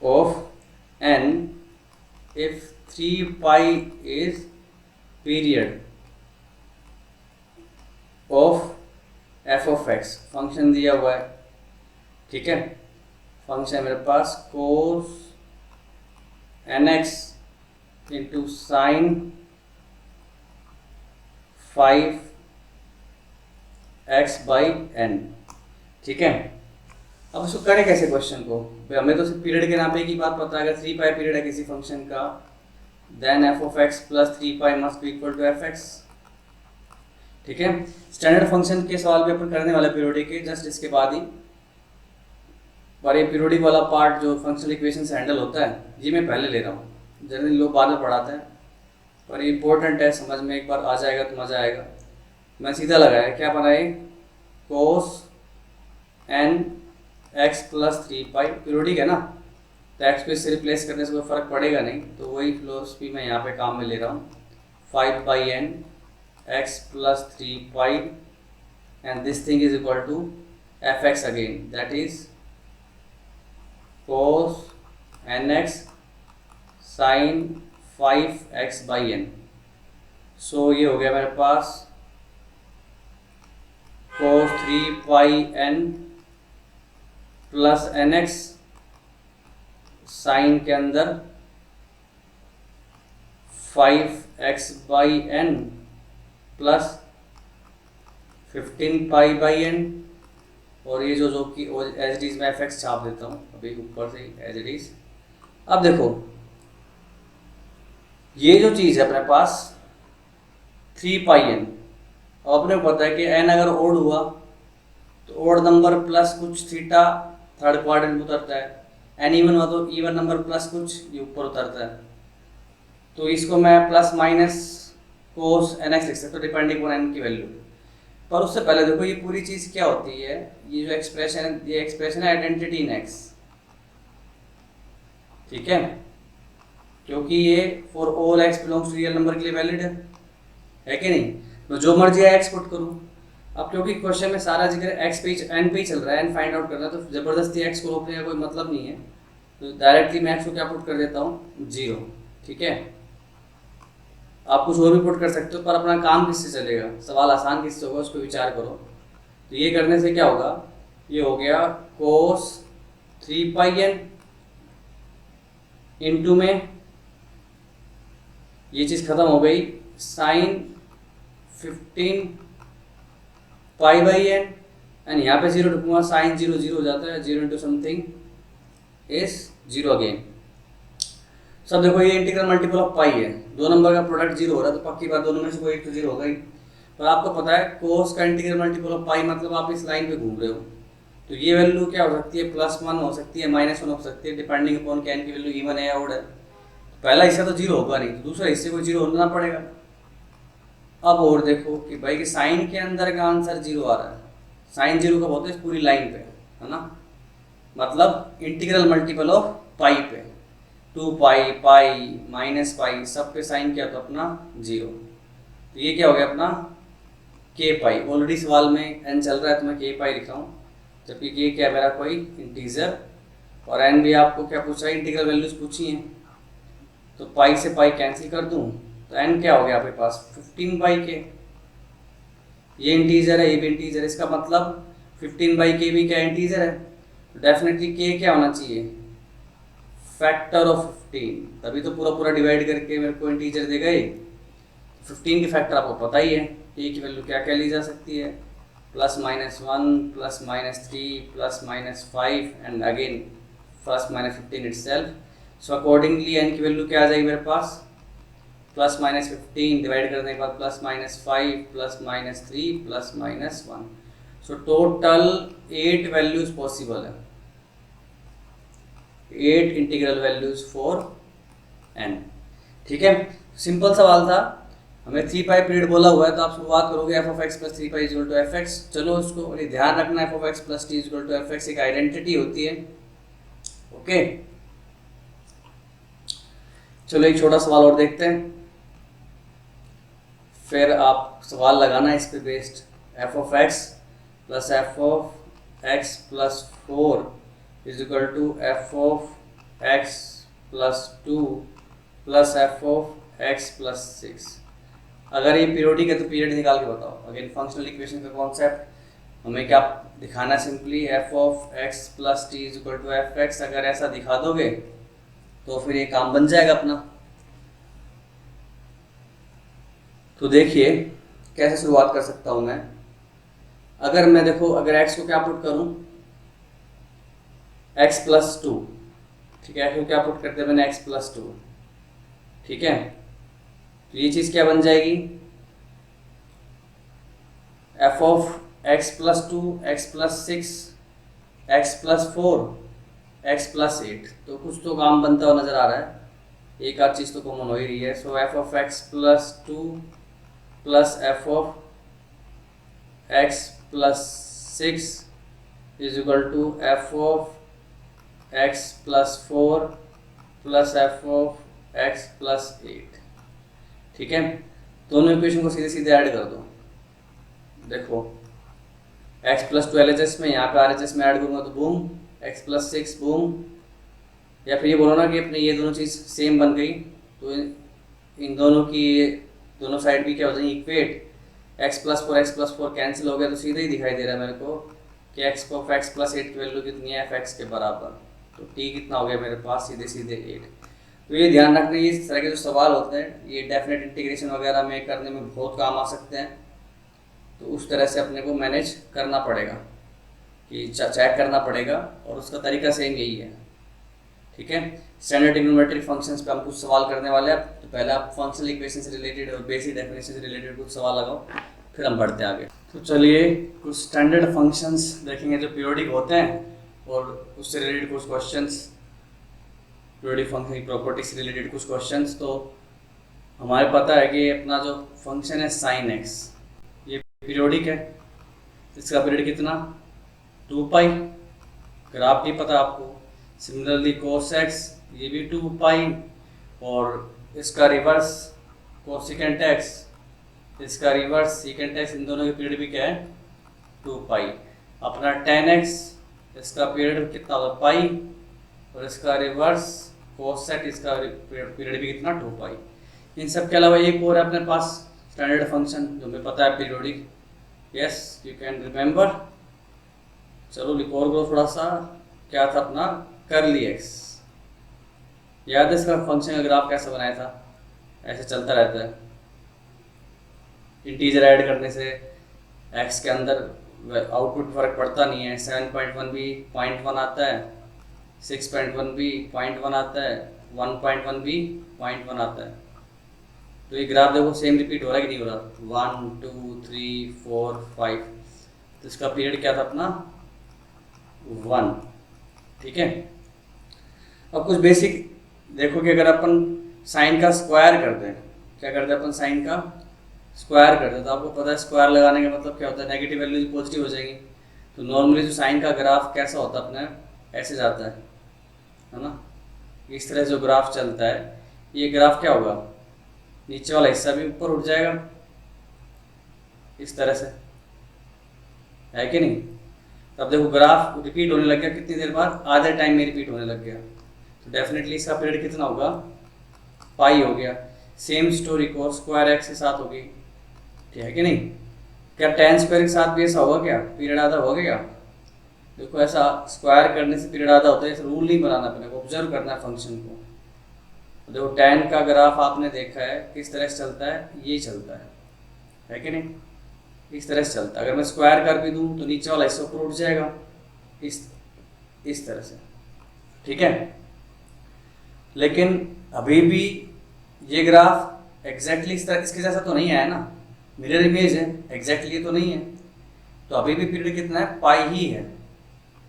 of n if 3π is period of f(x). Function दिया हुआ है, ठीक है, फंक्शन है मेरे पास cos nx into sin 5x/n। ठीक है, अब इसको करें कैसे क्वेश्चन को, हमें तो सिर्फ पीरियड के नाम पे एक ही बात पता है, अगर 3π पीरियड है किसी फंक्शन का, then f(x + 3π must be equal to f(x). ठीक है, स्टैंडर्ड फंक्शन के सवाल भी अपन करने वाले पीरियोडिक के जस्ट इसके बाद ही। पर ये पीरियोडिक वाला पार्ट जो फंक्शनल इक्वेशन से हैंडल होता है, ये मैं पहले ले रहा हूँ, जनरली लोग बाद में पढ़ाते हैं, पर ये इंपॉर्टेंट है, समझ में एक बार आ जाएगा तो मज़ा आएगा। मैं सीधा लगाया, क्या बनाए, cos nx + 3π पीरियोडिक है ना, तो x को इससे रिप्लेस करने से कोई फ़र्क पड़ेगा नहीं, तो वही फिलोसफी मैं यहाँ पे काम में ले रहा हूँ। 5/n x plus 3 pi, and this thing is equal to fx again, that is cos nx sin 5x/n. सो ये हो गया मेरे पास cos 3 pi n plus nx sine के अंदर 5x/n प्लस 15 pi/n, और ये जो कि एज इट इज मैं fx छाप देता हूँ अभी ऊपर से एज इट इज। अब देखो ये जो चीज़ है अपने पास 3πn, और अपने को पता है कि n अगर ओड हुआ तो ओड नंबर प्लस कुछ थीटा थर्ड क्वाड्रेंट में उतरता है, n इवन हुआ तो इवन नंबर प्लस कुछ ये ऊपर उतरता है। तो इसको मैं प्लस माइनस कोस nx लिख सकता हूँ डिपेंडिंग ऑन n की वैल्यू। पर उससे पहले देखो ये पूरी चीज़ क्या होती है, ये जो एक्सप्रेशन है, ये एक्सप्रेशन है आइडेंटिटी इन x, ठीक है, क्योंकि ये for all x belongs to real number के लिए वैलिड है कि नहीं। मैं जो मर्जी है x पुट करूँ। अब क्योंकि क्वेश्चन में सारा जिक्र x पे n पे ही चल रहा है, n फाइंड आउट करना है, तो ज़बरदस्ती x को रोकने का कोई मतलब नहीं है, तो डायरेक्टली मैं x को क्या पुट कर देता हूँ 0, ठीक है। आप कुछ और भी पुट कर सकते हो, पर अपना काम किससे चलेगा, सवाल आसान किससे होगा उस पर विचार करो। तो ये करने से क्या होगा, ये हो गया cos 3πn इंटू में ये चीज़ खत्म हो गई साइन 15 pi/n, एंड यहाँ पे 0 रखूँगा, साइन 0 0 हो जाता है, 0 इंटू समथिंग इज 0 अगेन। सब देखो ये इंटीग्रल मल्टीपल ऑफ पाई है, दो नंबर का प्रोडक्ट 0 हो रहा है तो पक्की बात दोनों में से कोई एक तो 0 होगा ही। पर आपको पता है कोस का इंटीग्रल मल्टीपल ऑफ पाई मतलब आप इस लाइन पे घूम रहे हो, तो ये वैल्यू क्या हो सकती है, +1 हो सकती है, -1 हो सकती है, डिपेंडिंग अपॉन कि n की वैल्यू इवन है या ऑड है। पहला हिस्सा तो 0 होगा नहीं, तो दूसरा हिस्से को 0 होना पड़ेगा। अब और देखो कि भाई कि साइन के अंदर का आंसर 0 आ रहा है, साइन 0 कब होता है, इस पूरी लाइन पे, है ना, मतलब इंटीग्रल मल्टीपल ऑफ पाई पे, 2π पाई माइनस पाई सब पे साइन क्या होता है अपना 0। तो ये क्या हो गया अपना k π। ऑलरेडी सवाल में n चल रहा है तो मैं k π लिखा हूँ, जबकि k क्या है मेरा कोई इंटीजर, और n भी आपको क्या पूछा है, इंटीग्रल वैल्यूज पूछी हैं, तो पाई से पाई कैंसिल कर दूँ तो n क्या हो गया आपके पास 15/k। ये इंटीजर है, ये भी इंटीजर है, इसका मतलब 15/k भी क्या इंटीजर है, तो डेफिनेटली k क्या होना चाहिए, फैक्टर ऑफ 15, तभी तो पूरा पूरा डिवाइड करके मेरे को इंटीजर देगा ये। 15 की फैक्टर आपको पता ही है, k की वैल्यू क्या क्या ली जा सकती है, +-1 +-3 +-5 and again +-15 itself. So accordingly n की वैल्यू क्या आ जाएगी मेरे पास, +-15 डिवाइड करने के बाद +-5 +-3 +-1। सो टोटल 8 वैल्यूज पॉसिबल है, 8 इंटीग्रल वैल्यूज फॉर n, ठीक है। सिंपल सवाल था, हमें 3π पीरियड बोला हुआ है, तो आप शुरुआत करोगे f(x + 3π = fx। चलो इसको ध्यान रखना, f(x + t = fx) एक आइडेंटिटी होती है, ओके। चलो एक छोटा सवाल और देखते हैं, फिर आप सवाल लगाना इस पे based. f(x + f(x + 4) = f(x + 2 + f(x + 6)। अगर ये पीरियोडिक है तो पीरियड निकाल के बताओ। अगेन फंक्शनल इक्वेशन का कॉन्सेप्ट, हमें क्या दिखाना, सिंपली f(x + t = fx। अगर ऐसा दिखा दोगे तो फिर ये काम बन जाएगा अपना। तो देखिए कैसे शुरुआत कर सकता हूँ मैं। अगर मैं देखो, अगर x को क्या पुट करूँ, x + 2, ठीक है, क्यों क्या पुट करते हैं मैंने x + 2, ठीक है। तो ये चीज़ क्या बन जाएगी, f(x + 2 x + 6 x + 4 x + 8। तो कुछ तो काम बनता हुआ नज़र आ रहा है, एक आध चीज़ तो कॉमन हो ही रही है। सो f(x + 2 + f(x + 6) = f(x + 4 + f(x + 8), ठीक है। दोनों इक्वेशन को सीधे सीधे ऐड कर दो। देखो x प्लस 2 LHS में यहाँ पे RHS में ऐड करूँगा तो बूम x प्लस 6 बूम, या फिर ये बोलो ना कि अपने ये दोनों चीज़ सेम बन गई तो इन दोनों की दोनों साइड भी क्या हो जाएंगी इक्वेट, x प्लस 4 कैंसिल हो गया तो सीधे ही दिखाई दे रहा है मेरे को कि x प्लस 8 की वैल्यू कितनी है f(x) के बराबर, तो t कितना हो गया मेरे पास सीधे सीधे 8। तो ये ध्यान रखना, ये इस तरह के जो सवाल होते हैं ये डेफिनेट इंटीग्रेशन वगैरह में करने में बहुत काम आ सकते हैं, तो उस तरह से अपने को मैनेज करना पड़ेगा कि चेक करना पड़ेगा, और उसका तरीका सेम यही है। ठीक है, स्टैंडर्ड ट्रिग्नोमेट्रिक फंक्शंस पे हम कुछ सवाल करने वाले हैं। तो पहले आप फंक्शनल इक्वेशन से रिलेटेड और बेसिक डेफिनेशन से रिलेटेड कुछ सवाल लगाओ, फिर हम बढ़ते हैं आगे। तो चलिए कुछ स्टैंडर्ड फंक्शंस देखेंगे जो पीरियोडिक होते हैं, और उससे रिलेटेड कुछ क्वेश्चंस, पीरियोडिक फंक्शन की प्रॉपर्टी से रिलेटेड कुछ क्वेश्चंस। तो हमारे पता है कि अपना जो फंक्शन है साइन एक्स, ये पीरियोडिक है, इसका पीरियड कितना 2 पाई, ग्राफ भी पता आपको। सिमिलरली कोस एक्स ये भी 2 पाई, और इसका रिवर्स कोसिकेंट एक्स, इसका रिवर्स सीकेंट एक्स, इन दोनों के पीरियड भी क्या है 2 पाई। अपना tan एक्स, इसका पीरियड कितना होगा पाई, और इसका रिवर्स कोसेक, इसका पीरियड भी कितना 2 पाई। इन सब के अलावा एक और है अपने पास स्टैंडर्ड फंक्शन जो हमें पता है periodic, yes you can remember. चलो लिखो और थोड़ा सा, क्या था अपना कर्ली एक्स, याद है इसका फंक्शन का ग्राफ कैसे बनाया था, ऐसे चलता रहता है, इंटीजर ऐड करने से एक्स के अंदर आउटपुट फर्क पड़ता नहीं है। 7.1 भी 0.1 आता है, 6.1 भी 0.1 आता है, 1.1 भी 0.1 आता है। तो ये ग्राफ देखो सेम रिपीट हो रहा है कि नहीं हो रहा, 1 2 3 4 5, तो इसका पीरियड क्या था अपना 1। ठीक है, अब कुछ बेसिक देखो कि अगर अपन साइन का स्क्वायर करते हैं, क्या करते हैं अपन साइन का स्क्वायर करते हैं, तो आपको पता है स्क्वायर लगाने का मतलब क्या होता है, नेगेटिव वैल्यू पॉजिटिव हो जाएगी। तो नॉर्मली जो साइन का ग्राफ कैसा होता है अपने ऐसे जाता है ना, इस तरह जो ग्राफ चलता है, ये ग्राफ क्या होगा, नीचे वाला हिस्सा भी ऊपर उठ जाएगा इस तरह से, है कि नहीं। तब देखो ग्राफ रिपीट होने लग गया, कितनी देर बाद, आधे टाइम में रिपीट होने लग गया, तो डेफिनेटली इसका पीरियड कितना होगा पाई हो गया। सेम स्टोरी को स्क्वायर एक्स के साथ होगी, ठीक है कि नहीं। क्या tan स्क्वायर के साथ भी ऐसा होगा, क्या पीरियड आधा होगा क्या। देखो ऐसा स्क्वायर करने से पीरियड आधा होता है, ऐसा रूल नहीं बनाना, अपने को ऑब्जर्व करना है फंक्शन को। तो देखो tan का ग्राफ आपने देखा है किस तरह से चलता है, ये चलता है कि नहीं, इस तरह से चलता है। अगर मैं स्क्वायर कर भी दूं तो नीचे वाला हिस्सा ऊपर उठ जाएगा इस तरह से, ठीक है। लेकिन अभी भी ये ग्राफ एग्जैक्टली इस तरह इसके जैसा तो नहीं आया ना, मिरर इमेज है, एग्जैक्टली तो नहीं है। तो अभी भी पीरियड कितना है पाई ही है,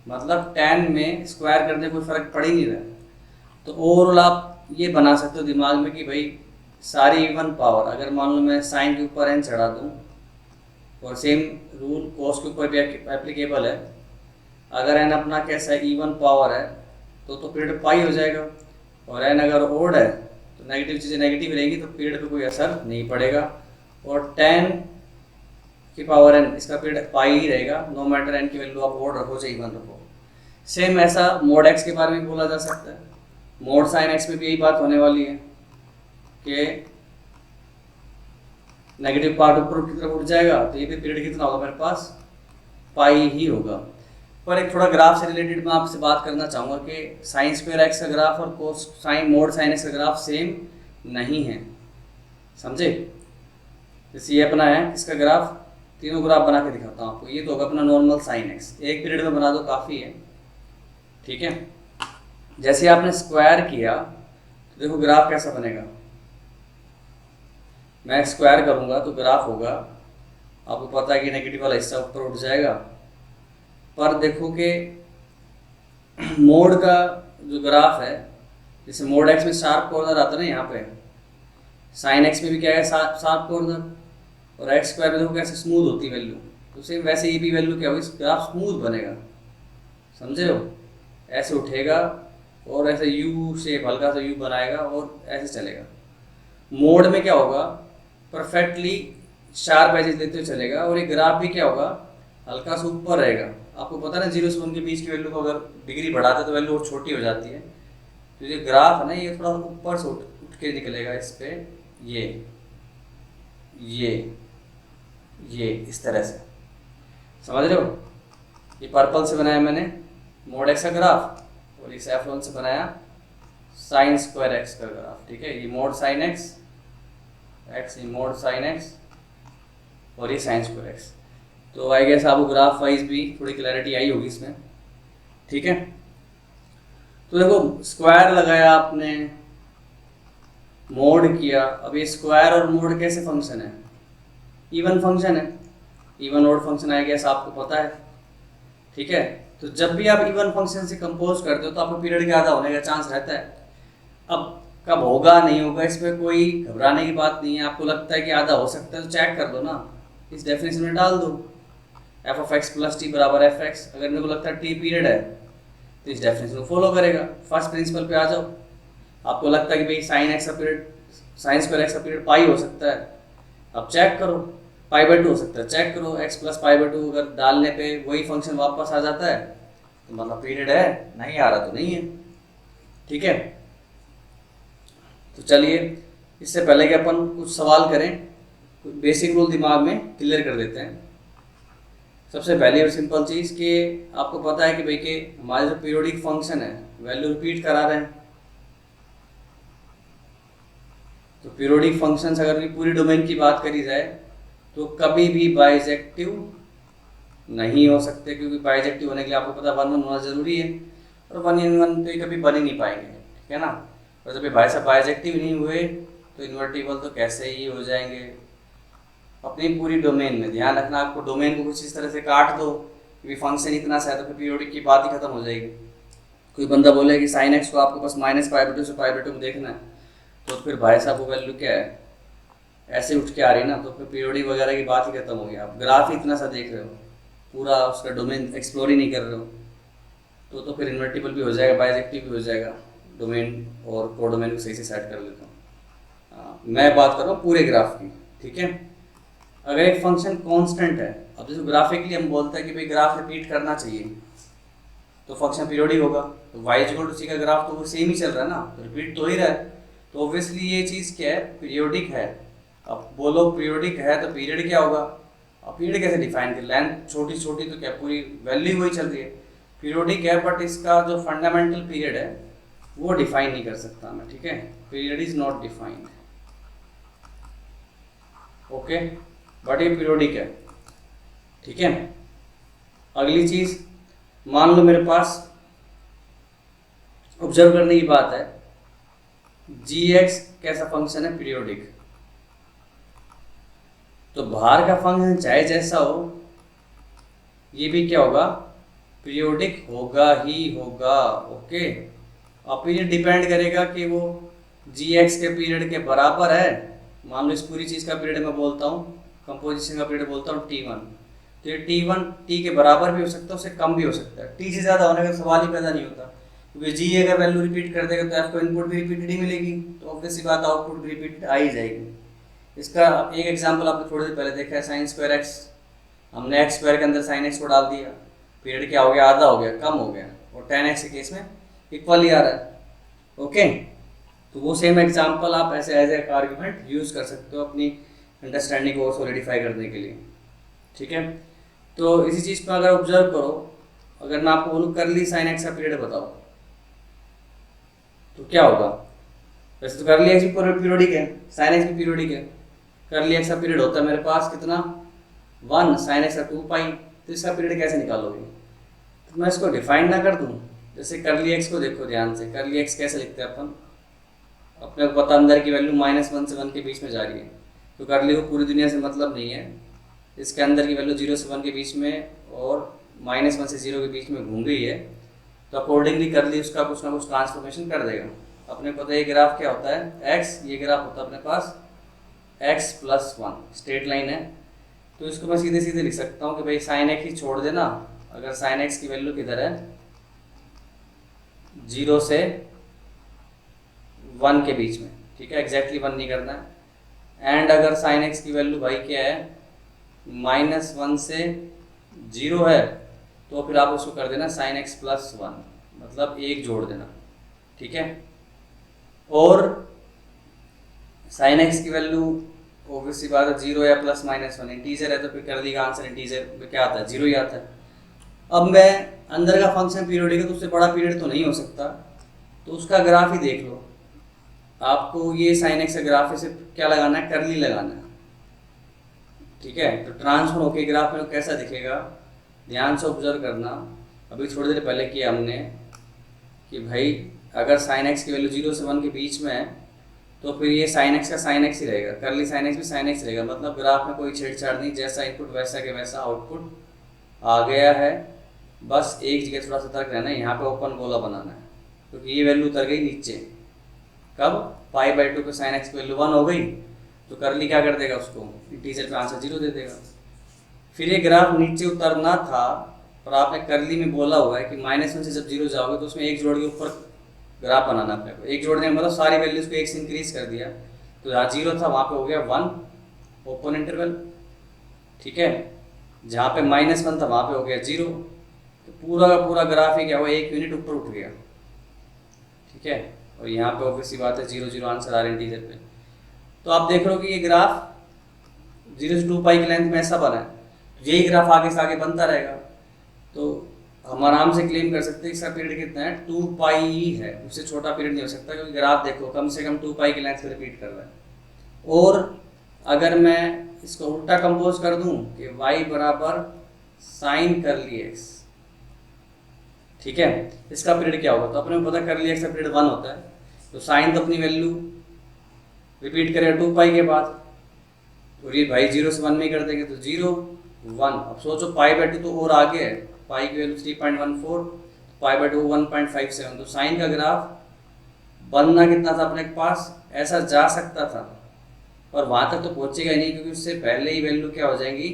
मतलब tan में स्क्वायर करने कोई फर्क पड़ ही नहीं रहा। तो ओवरऑल आप ये बना सकते हो दिमाग में कि भाई सारी इवन पावर, अगर मान लो मैं साइन के ऊपर n चढ़ा दूँ, और सेम रूल कॉस के ऊपर भी एप्लीकेबल है, अगर n अपना कैसा है इवन पावर है तो पीरियड पाई हो जाएगा, और n अगर ओड है तो नेगेटिव चीज़ें नेगेटिव रहेंगी तो पीरियड पे कोई असर नहीं पड़ेगा। और tan की पावर n, इसका पीरियड पाई ही रहेगा, नो मैटर n की वैल्यू आप ओड रखो चाहे इवन रखो। सेम ऐसा मोड x के बारे में बोला जा सकता है, मोड साइन x में भी यही बात होने वाली है कि नेगेटिव पार्ट ऊपर की तरफ उठ जाएगा, तो ये भी पीरियड कितना होगा मेरे पास पाई ही होगा। पर एक थोड़ा ग्राफ से रिलेटेड मैं आपसे बात करना चाहूँगा कि साइन स्क्वायर एक्स का ग्राफ और कोस साइन मोड साइन एक्स का ग्राफ सेम नहीं है, समझे। जैसे ये अपना है, इसका ग्राफ, तीनों ग्राफ बना के दिखाता हूँ आपको। ये तो होगा अपना नॉर्मल साइन एक्स, एक पीरियड में बना दो काफ़ी है, ठीक है। जैसे आपने स्क्वायर किया तो देखो ग्राफ कैसा बनेगा, मैं स्क्वायर करूँगा तो ग्राफ होगा, आपको पता है कि नेगेटिव वाला हिस्सा ऊपर उठ जाएगा। पर देखो कि मोड का जो ग्राफ है, जैसे मोड एक्स में शार्प कॉर्नर आता है ना, यहाँ पे साइन एक्स में भी क्या है शार्प कॉर्नर, और एक्स स्क्वायर में देखो कैसे स्मूथ होती वैल्यू, तो सेम वैसे ये भी वैल्यू क्या होगी, ग्राफ स्मूथ बनेगा, समझे हो। ऐसे उठेगा और ऐसे यू शेप, हल्का सा यू बनाएगा और ऐसे चलेगा। मोड में क्या होगा, परफेक्टली शार्प एजेस देते हुए चलेगा, और ये ग्राफ भी क्या होगा, हल्का सा ऊपर रहेगा। आपको पता है ना 0 से 1 के बीच की वैल्यू को अगर डिग्री बढ़ाते हैं तो वैल्यू और छोटी हो जाती है। तो ये ग्राफ है ना, ये थोड़ा ऊपर से उठ के निकलेगा इस पे, ये ये इस तरह से, समझ रहे हो। ये पर्पल से बनाया मैंने मोड एक्स का ग्राफ, और इस एफ1 से बनाया साइन स्क्वायर एक्स का ग्राफ, ठीक है। ये मोड साइन एक्स, ये मोड साइन एक्स, और ये साइन स्क्वायर एक्स। तो आई गेस आपको ग्राफ वाइज भी थोड़ी क्लैरिटी आई होगी इसमें, ठीक है। तो देखो स्क्वायर लगाया आपने, मोड किया। अब ये स्क्वायर और मोड कैसे फंक्शन है, इवन फंक्शन है, even odd function I guess आपको पता है, ठीक है। तो जब भी आप इवन फंक्शन से कंपोज करते हो तो आपको पीरियड के आधा होने का चांस रहता है। अब कब होगा नहीं होगा इस पर कोई घबराने की बात नहीं है। आपको लगता है कि आधा हो सकता है तो चेक कर दो ना, इस डेफिनेशन में डाल दो f of x plus T बराबर एफ एक्स। अगर मेरे को लगता है टी पीरियड है तो इस डेफिनेशन को फॉलो करेगा। फर्स्ट प्रिंसिपल पे आ जाओ। आपको लगता है कि भाई साइन एक्स का पीरियड, साइन स्क्वायर एक्स का पीरियड पाई हो सकता है, अब चेक करो। पाई बाई 2 हो सकता है, चेक करो एक्स प्लस पाई बाई 2, अगर डालने पे वही फंक्शन वापस आ जाता है तो मतलब पीरियड है, नहीं आ रहा तो नहीं है, ठीक है। तो चलिए इससे पहले कि अपन कुछ सवाल करें, कुछ बेसिक रूल दिमाग में क्लियर कर देते हैं। सबसे पहली और सिंपल चीज़ कि आपको पता है कि भाई कि हमारे जो पीरियोडिक फंक्शन है वैल्यू रिपीट करा रहे हैं। तो पीरियोडिक फंक्शंस अगर पूरी डोमेन की बात करी जाए तो कभी भी बाइजेक्टिव नहीं हो सकते, क्योंकि बाइजेक्टिव होने के लिए आपको पता 1 1 होना जरूरी है, और 1 in 1 तो ये कभी बन ही नहीं पाएंगे, ठीक है ना। और जब ये भाई साहब बाइजेक्टिव नहीं हुए तो इन्वर्टिबल तो कैसे ही हो जाएंगे। अपनी पूरी डोमेन में ध्यान रखना, आपको डोमेन को कुछ इस तरह से काट दो कि फंक्शन इतना सा है तो फिर पीरियोडिक की बात ही खत्म हो जाएगी। कोई बंदा बोले कि साइन एक्स को आपको बस माइनस पाई बाई 2 से पाई बाई 2 में देखना है, तो फिर भाई साहब वो वैल्यू क्या है, ऐसे उठ के आ रही ना, तो फिर पीरियोडिक वगैरह की बात ही खत्म हो गई। आप ग्राफ ही इतना सा देख रहे हो, पूरा उसका डोमेन एक्सप्लोर ही नहीं कर रहे हो, तो फिर इन्वर्टिबल भी हो जाएगा, बाइजेक्टिव भी हो जाएगा डोमेन, और कोडोमेन को सही से सेट कर लेता हूँ। मैं बात कर रहा हूँ पूरे ग्राफ की, ठीक है। अगर एक फंक्शन कांस्टेंट है, अब जैसे ग्राफिकली हम बोलते हैं कि भाई ग्राफ रिपीट करना चाहिए तो फंक्शन पीरियोडिक होगा, तो y इक्वल टू सी का ग्राफ तो वो सेम ही चल रहा है ना, तो रिपीट तो ही रहा है, तो ऑब्वियसली ये चीज़ क्या है, पीरियोडिक है। अब बोलो पीरियोडिक है तो पीरियड क्या होगा, अब पीरियड कैसे डिफाइन कर, लेंथ छोटी छोटी तो क्या पूरी वैल्यू वही चल रही है, पीरियोडिक है, बट इसका जो फंडामेंटल पीरियड है वो डिफाइन नहीं कर सकता मैं, ठीक है। Period is not defined, okay, but ये पीरियोडिक है, ठीक है। अगली चीज, मान लो मेरे पास ऑब्जर्व करने की बात है, जी एक्स कैसा फंक्शन है, पीरियोडिक। तो बाहर का फंक्शन चाहे जैसा हो, ये भी क्या होगा, पीरियोडिक होगा ही होगा, ओके। और पीरियड डिपेंड करेगा कि वो जी एक्स के पीरियड के बराबर है। मान लो इस पूरी चीज़ का पीरियड मैं बोलता हूँ, कंपोजिशन का पीरियड बोलता हूँ T1, तो ये T1 T के बराबर भी हो सकता है, उससे कम भी हो सकता है, T से ज़्यादा होने का सवाल ही पैदा नहीं होता, क्योंकि जी अगर वैल्यू रिपीट कर देगा तो आपको इनपुट भी रिपीटेड ही मिलेगी, तो ऑब्वियस सी बात आउटपुट भी रिपीटेड आ ही जाएगी। इसका एक एग्जाम्पल आपने थोड़ी देर पहले देखा है, साइन स्क्वायर एक्स, हमने एक्स स्क्वायर के अंदर साइन एक्स को डाल दिया, पीरियड क्या हो गया, आधा हो गया, कम हो गया, और 10x के केस में इक्वल ही आ रहा है, ओके। तो वो सेम एग्जाम्पल आप ऐसे एज ए आर्ग्यूमेंट यूज़ कर सकते हो अपनी अंडरस्टैंडिंग को सॉलिडिफाई करने के लिए, ठीक है। तो इसी चीज़ पर अगर ऑब्जर्व करो, अगर मैं आपको बोलूँ कर ली साइन एक्स का पीरियड बताओ तो क्या होगा। वैसे तो कर ली एक्स भी पीरियोडिक है, साइन एक्स भी पीरियोडिक है, कर ली एक्स का पीरियड होता है मेरे पास कितना 1, साइन एक्स का 2 पाई, तो इसका पीरियड कैसे निकालोगे। तो मैं इसको डिफाइन ना कर दूँ, जैसे कर ली एक्स को देखो ध्यान से, कर ली एक्स कैसे लिखते हैं अपन, अपने को पता अंदर की वैल्यू -1 से 1 के बीच में जा रही है, तो कर ली को पूरी दुनिया से मतलब नहीं है, इसके अंदर की वैल्यू 0 से 1 के बीच में और -1 से 0 के बीच में घूम गई है, तो अकॉर्डिंगली कर ली उसका कुछ ना कुछ ट्रांसफॉर्मेशन कर देगा। अपने को पता है ये ग्राफ क्या होता है x, ये ग्राफ होता है अपने पास x + 1 स्ट्रेट लाइन है, तो इसको मैं सीधे सीधे लिख सकता हूँ कि भाई साइन एक्स ही छोड़ देना, अगर साइन एक्स की वैल्यू किधर है 0 से 1 के बीच में, ठीक है, एग्जैक्टली 1 नहीं करना है, एंड अगर साइन एक्स की वैल्यू भाई क्या है -1 से 0 है तो फिर आप उसको कर देना साइन एक्स प्लस 1, मतलब 1 जोड़ देना, ठीक है। और साइन एक्स की वैल्यू ऑब्वियसली बात है 0 या ±1, इंटीजर है तो फिर कर ली का आंसर इंटीजर में क्या आता है 0 ही आता है। अब मैं अंदर का फंक्शन पीरियडिक है तो उससे बड़ा पीरियड तो नहीं हो सकता, तो उसका ग्राफ ही देख लो। आपको ये साइन एक्स का ग्राफ से क्या लगाना है, कर्ली लगाना है, ठीक है। तो ट्रांसफर होके ग्राफ में कैसा दिखेगा, ध्यान से ऑब्जर्व करना। अभी थोड़ी देर पहले किया हमने कि भाई अगर साइन एक्स की वैल्यू 0 से 1 के बीच में है तो फिर ये साइन एक्स का साइन एक्स ही रहेगा, कर्ली साइन एक्स भी साइन एक्स रहेगा, मतलब ग्राफ में कोई छेड़छाड़ नहीं, जैसा इनपुट वैसा के वैसा आउटपुट आ गया है। बस एक जगह थोड़ा सतर्क रहना है, यहाँ पे ओपन गोला बनाना है क्योंकि ये वैल्यू उतर गई नीचे। कब π/2 पे साइन एक्स की वैल्यू 1 हो गई तो कर्ली क्या कर देगा, उसको इंटीजर का आंसर 0 दे देगा। फिर ये ग्राफ नीचे उतरना था और आपने कर्ली में बोला हुआ है कि -1 से जब 0 जाओगे तो उसमें 1 जोड़ के ऊपर ग्राफ बनाना अपने को। 1 जोड़ने का मतलब सारी वैल्यूज को 1 से इंक्रीज कर दिया, तो जहाँ 0 था वहाँ पे हो गया 1 ओपन इंटरवल, ठीक है। जहाँ पे -1 था वहाँ पे हो गया 0, तो पूरा का पूरा ग्राफ ही क्या हुआ 1 यूनिट ऊपर उठ गया, ठीक है। और यहाँ पे ऑब्वियसली बात है 0 0 आंसर आ रहा है इंटीजर पे। तो आप देख रहे हो कि ये ग्राफ 0 से 2π की लेंथ में ऐसा बना है, यही ग्राफ आगे से आगे बनता रहेगा। तो हम आराम से क्लेम कर सकते हैं इसका पीरियड कितना है 2π ही है, उससे छोटा पीरियड नहीं हो सकता, क्योंकि ग्राफ देखो कम से कम 2π की लेंथ पे रिपीट कर रहा है। और अगर मैं इसको उल्टा कंपोज कर दूं कि y बराबर साइन कर्ली एक्स, ठीक है, इसका पीरियड क्या होगा, तो अपने को पता कर्ली एक्स का पीरियड 1 होता है, तो साइन तो अपनी वैल्यू रिपीट करेगा 2π के बाद, और ये भाई 0 से 1 में ही कर देंगे तो 0 1। अब सोचो π/2 तो और आगे है, पाई की वैल्यू 3.14, π/2 1.57, तो साइन का ग्राफ बनना कितना था अपने पास, ऐसा जा सकता था पर वहाँ तक तो पहुँचेगा ही नहीं, क्योंकि उससे पहले ही वैल्यू क्या हो जाएगी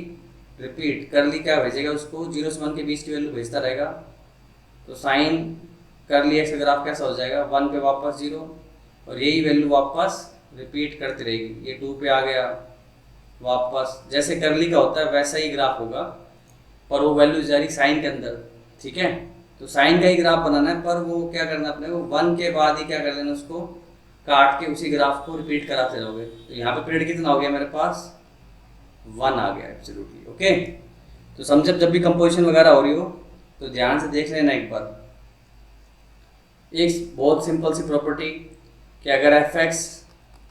रिपीट, कर्ली क्या भेजेगा उसको 0 से 1 के बीच की वैल्यू भेजता रहेगा, तो साइन कर्ली एक्स का ग्राफ कैसा हो जाएगा 1 पे वापस 0, और यही वैल्यू वापस रिपीट करती रहेगी। ये 2 पे आ गया वापस, जैसे कर्ली का होता है वैसा ही ग्राफ होगा, पर वो वैल्यू जा रही साइन के अंदर, ठीक है। तो साइन का ही ग्राफ बनाना है, पर वो क्या करना अपने को 1 के बाद ही क्या कर लेना, उसको काट के उसी ग्राफ को रिपीट कराते रहोगे। तो यहाँ पे पीरियड कितना हो गया मेरे पास 1 आ गया एब्सोल्युटली, ओके। तो समझे जब भी कंपोजिशन वगैरह हो रही हो तो ध्यान से देख लेना एक बार। एक बहुत सिंपल सी प्रॉपर्टी कि अगर fx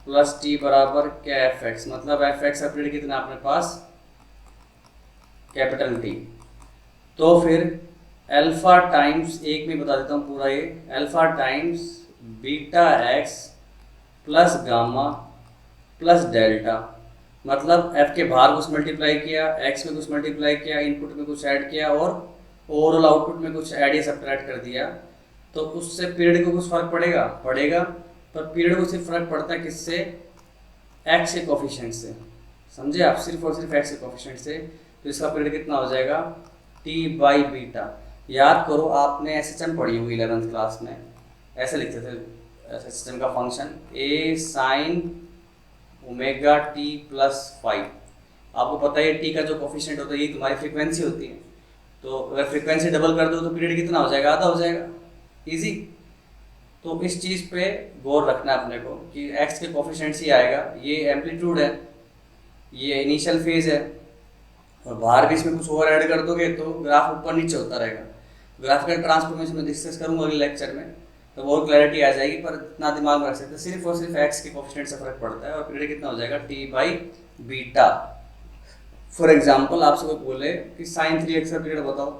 प्लस टी बराबर क्या fx, मतलब fx का पीरियड कितना अपने पास कैपिटल टी, तो फिर अल्फा टाइम्स, एक में बता देता हूँ पूरा, ये alpha times beta x plus gamma plus delta, मतलब f के बाहर कुछ मल्टीप्लाई किया, x में कुछ मल्टीप्लाई किया, इनपुट में कुछ ऐड किया और ओवरऑल आउटपुट में कुछ ऐड या सब्ट्रैक्ट कर दिया, तो उससे पीरियड को कुछ फर्क पड़ेगा, पर पीरियड को सिर्फ फर्क पड़ता है किससे, x के कोफिशिएंट से, समझे आप, सिर्फ और सिर्फ x के कोफिशिएंट से। तो इसका पीरियड कितना हो जाएगा t/बीटा। याद करो आपने SHM पढ़ी हुई 11th क्लास में, ऐसे लिखते थे SHM का function a sin omega t plus 5। आपको पता है t का जो कोफिशिएंट होता है ये तुम्हारी फ्रीक्वेंसी होती है, तो अगर फ्रीक्वेंसी डबल कर दो तो पीरियड कितना हो जाएगा, आधा हो जाएगा, इजी। तो इस चीज़ पे गौर रखना है अपने को कि x के कोफिशिएंट ही आएगा, ये एम्पलीट्यूड है, ये इनिशियल फेज है, और बाहर भी इसमें कुछ और ऐड कर दोगे तो ग्राफ ऊपर नीचे होता रहेगा। ग्राफिकल ट्रांसफॉर्मेशन में डिस्कस करूंगा अगले लेक्चर में, तो और क्लैरिटी आ जाएगी, पर इतना दिमाग में रख सकते हैं सिर्फ और सिर्फ x के कोफिशिएंट से फर्क पड़ता है, और पीरियड कितना हो जाएगा t/बीटा। फॉर एग्जाम्पल आपसे कोई बोले कि साइन 3x का पीरियड बताओ,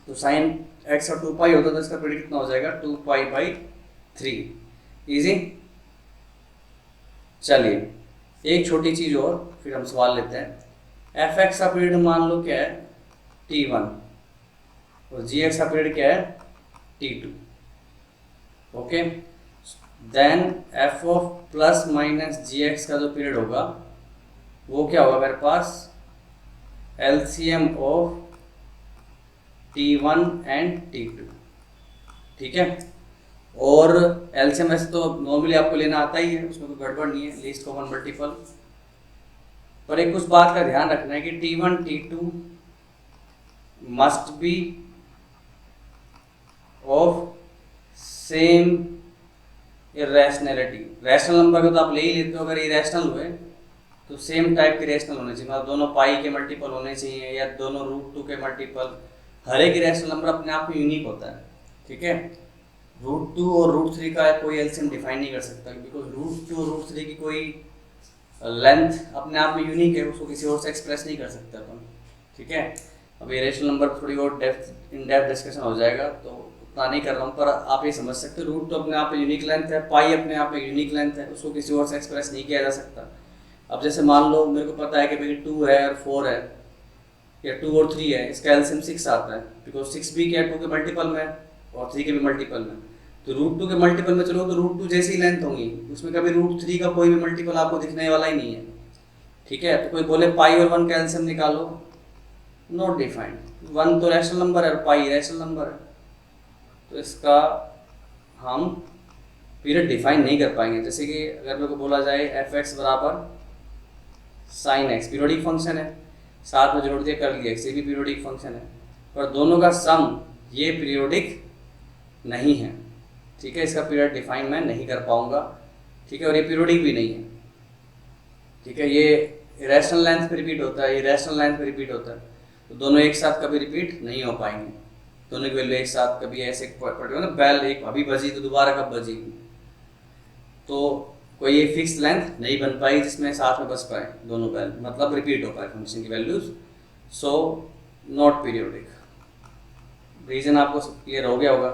तो साइन x का 2π होता है तो इसका पीरियड कितना हो जाएगा 2π/3, इजी। चलिए एक छोटी चीज और फिर हम सवाल लेते हैं। fx का पीरियड मान लो क्या है t1, और gx का पीरियड क्या है t2, okay. Then f of plus minus gx का जो पीरियड होगा वो क्या होगा मेरे पास LCM of t1 and t2, ठीक है। और LCM वैसे तो नॉर्मली आपको लेना आता ही है, उसमें कोई गड़बड़ नहीं है, लीस्ट कॉमन मल्टीपल, पर एक कुछ बात का ध्यान रखना है कि T1 T2 must be of same irrationality. Rational number को तो आप ले ही लेते हो, अगर इरेशनल हुए तो सेम टाइप के रैशनल होने चाहिए, मतलब दोनों पाई के मल्टीपल होने चाहिए या दोनों रूट 2 के मल्टीपल। हर एक रैशनल नंबर अपने आप में यूनिक होता है, ठीक है। रूट 2 और रूट 3 का कोई एलसीएम डिफाइन नहीं कर सकता, बिकॉज रूट 2 और रूट 3 की कोई लेंथ अपने आप में यूनिक है, उसको किसी और से एक्सप्रेस नहीं कर सकते अपन, ठीक है। अब ये रेशनल नंबर थोड़ी और इन डेप्थ डिस्कशन हो जाएगा, तो उतना नहीं कर रहा हूँ, पर आप ये समझ सकते हो रूट तो अपने आप में यूनिक लेंथ है, पाई अपने आप में यूनिक लेंथ है, उसको किसी और से एक्सप्रेस नहीं किया जा सकता। अब जैसे मान लो मेरे को पता है कि भाई 2 है और 4 है या 2 और 3 है, इसका एलसीएम 6 आता है, बिकॉज 6 भी क्या 2 के मल्टीपल में और 3 के भी मल्टीपल में। तो रूट 2 के मल्टीपल में चलो तो रूट 2 जैसी लेंथ होंगी, उसमें कभी रूट 3 का कोई भी मल्टीपल आपको दिखने वाला ही नहीं है, ठीक है। तो कोई बोले पाई और 1 का एलसीएम निकालो, नॉट डिफाइंड। 1 तो रैशनल नंबर है और पाई रैशनल नंबर है, तो इसका हम पीरियड डिफाइन नहीं कर पाएंगे। जैसे कि अगर मेरे को बोला जाए एफ एक्स बराबर साइन एक्स, पीरियोडिक फंक्शन है, साथ में जोड़ दिया कर लिया, एक्स ये भी पीरियोडिक फंक्शन है, पर दोनों का सम ये पीरियोडिक नहीं है, ठीक है। इसका पीरियड डिफाइन मैं नहीं कर पाऊंगा, ठीक है, और ये पीरियोडिक भी नहीं है, ठीक है। ये रैशनल लेंथ पे रिपीट होता है, ये रैशनल लेंथ पे रिपीट होता है, तो दोनों एक साथ कभी रिपीट नहीं हो पाएंगे, दोनों की वैल्यू एक साथ कभी ऐसे पड़ेगा ना, बैल एक अभी बजी तो दोबारा कब बजेगी, तो कोई ये फिक्स लेंथ नहीं बन पाई जिसमें साथ में बस पाए दोनों बैल, मतलब रिपीट हो पाए फंक्शन की values, so not periodic. Reason आपको क्लियर हो गया होगा,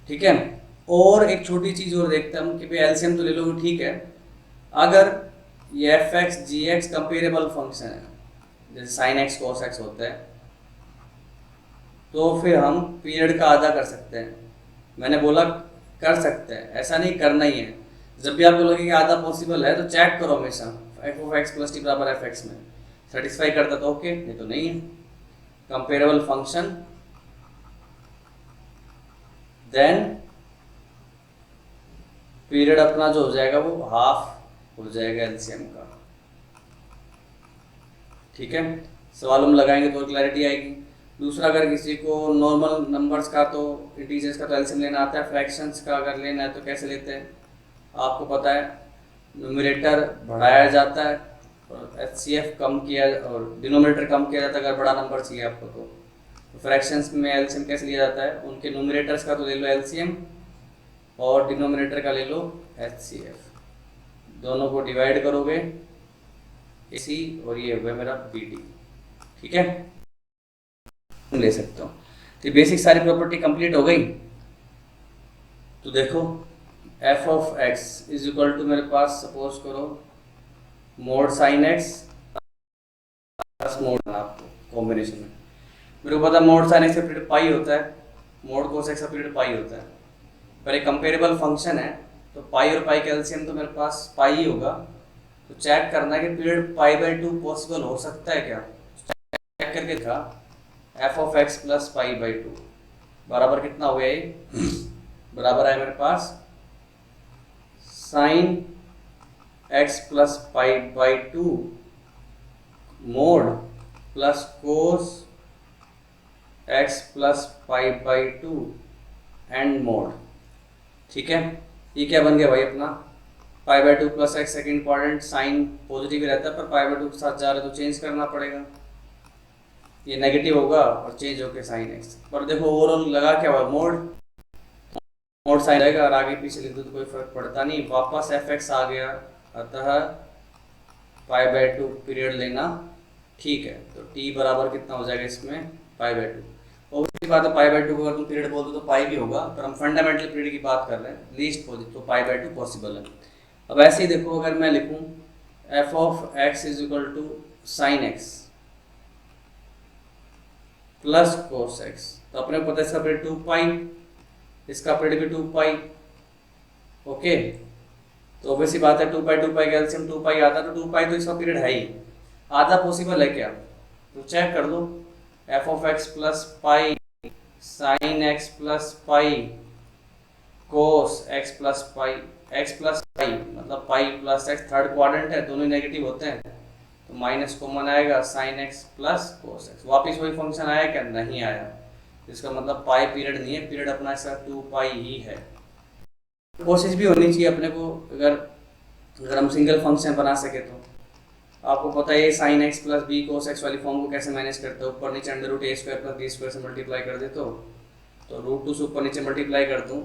ठीक है। और एक छोटी चीज और देखते हैं हम कि भाई एलसीएम तो ले लो, ठीक है, अगर ये एफ एक्स जी एक्स कंपेरेबल फंक्शन है, जैसे साइन एक्स कॉस एक्स होता है, तो फिर हम पीरियड का आधा कर सकते हैं। मैंने बोला कर सकते हैं, ऐसा नहीं करना ही है। जब भी आपको लगे कि आधा पॉसिबल है तो चेक करो हमेशा F of x plus T बराबर एफ एक्स में, सेटिस्फाई करता तो ओके, नहीं तो नहीं है। कंपेरेबल फंक्शन देन पीरियड अपना जो हो जाएगा वो हाफ हो जाएगा एलसीएम का, ठीक है। सवाल हम लगाएंगे तो क्लैरिटी आएगी। दूसरा, अगर किसी को नॉर्मल नंबर्स का तो इंटीजर्स का तो एलसीएम लेना आता है, फ्रैक्शंस का अगर लेना है तो कैसे लेते हैं आपको पता है, न्यूमरेटर बढ़ाया जाता है और एचसीएफ कम किया और डिनोमिनेटर कम किया जाता है अगर बड़ा नंबर चाहिए आपको तो फ्रैक्शंस में एलसीएम कैसे लिया जाता है, उनके न्यूमरेटर्स का तो ले लो एलसीएम और डिनोमिनेटर का ले लो एचसीएफ, दोनों को डिवाइड करोगे इसी और ये हुआ मेरा बीटी, ठीक है, ले सकते हो। तो बेसिक सारी प्रॉपर्टी कंप्लीट हो गई। तो देखो f of x is equal to मेरे पास सपोज करो mod sine x plus mod, आपको कॉम्बिनेशन में मेरे को पता मोड साइन एक्स का पीरियड पाई होता है, मोड कोस एक्स का पीरियड पाई होता है, पर एक कंपेरेबल फंक्शन है तो पाई और पाई का एलसीएम तो मेरे पास पाई ही होगा। तो चेक करना है कि पीरियड पाई बाई 2 पॉसिबल हो सकता है क्या, चेक करके था f of x plus pi by 2 बराबर कितना हो गया, ये बराबर है मेरे पास sine x plus pi by 2 mod plus cos x plus pi by 2 and mod, ठीक है। ये क्या बन गया भाई अपना pi by 2 plus x, second important, sine positive ही रहता है पर पाई बाई 2 के साथ जा रहे तो चेंज करना पड़ेगा, ये नेगेटिव होगा और चेंज होके साइन एक्स, पर देखो ओवरऑल लगा क्या हुआ मोड मोड साइन रहेगा और आगे पीछे लिख दो तो कोई फर्क पड़ता नहीं, वापस एफ एक्स आ गया, अतः पाई बाई 2 पीरियड लेना ठीक है। तो टी बराबर कितना हो जाएगा इसमें पाई बाई 2, और उसकी बात है पाई बाई 2 को अगर तुम पीरियड बोल दो तो पाई भी होगा, पर हम फंडामेंटल पीरियड की बात कर रहे हैं, लीस्ट पॉजिटिव, तो पाई बाई 2 पॉसिबल है। अब ऐसे ही देखो अगर मैं लिखूं f of x is equal to sine x plus cos x, तो अपने को पता है इसका पीरियड 2 पाई, इसका पीरियड भी 2 पाई, ओके। तो ऑब्वियसली बात है 2 पाई का एलसीएम 2 पाई आता है, तो 2 पाई तो इसका पीरियड है ही, आधा पॉसिबल है क्या, तो चेक कर दो f of x plus pi sine x plus pi cos x plus pi, x plus pi मतलब pi plus x, third quadrant है, दोनों नेगेटिव होते हैं, तो माइनस कॉमन आएगा sine x plus cos x. वापिस वही फंक्शन आया क्या? नहीं आया। इसका मतलब पाई पीरियड नहीं है, पीरियड अपना इसका 2 पाई ही है। कोशिश भी होनी चाहिए अपने को, अगर हम सिंगल फंक्शन बना सके तो। आपको पता है sine x plus b cos x वाली फॉर्म को कैसे मैनेज करते हो, ऊपर नीचे under root a square plus b square से मल्टीप्लाई कर देते हो। तो रूट 2 से ऊपर नीचे मल्टीप्लाई कर दूँ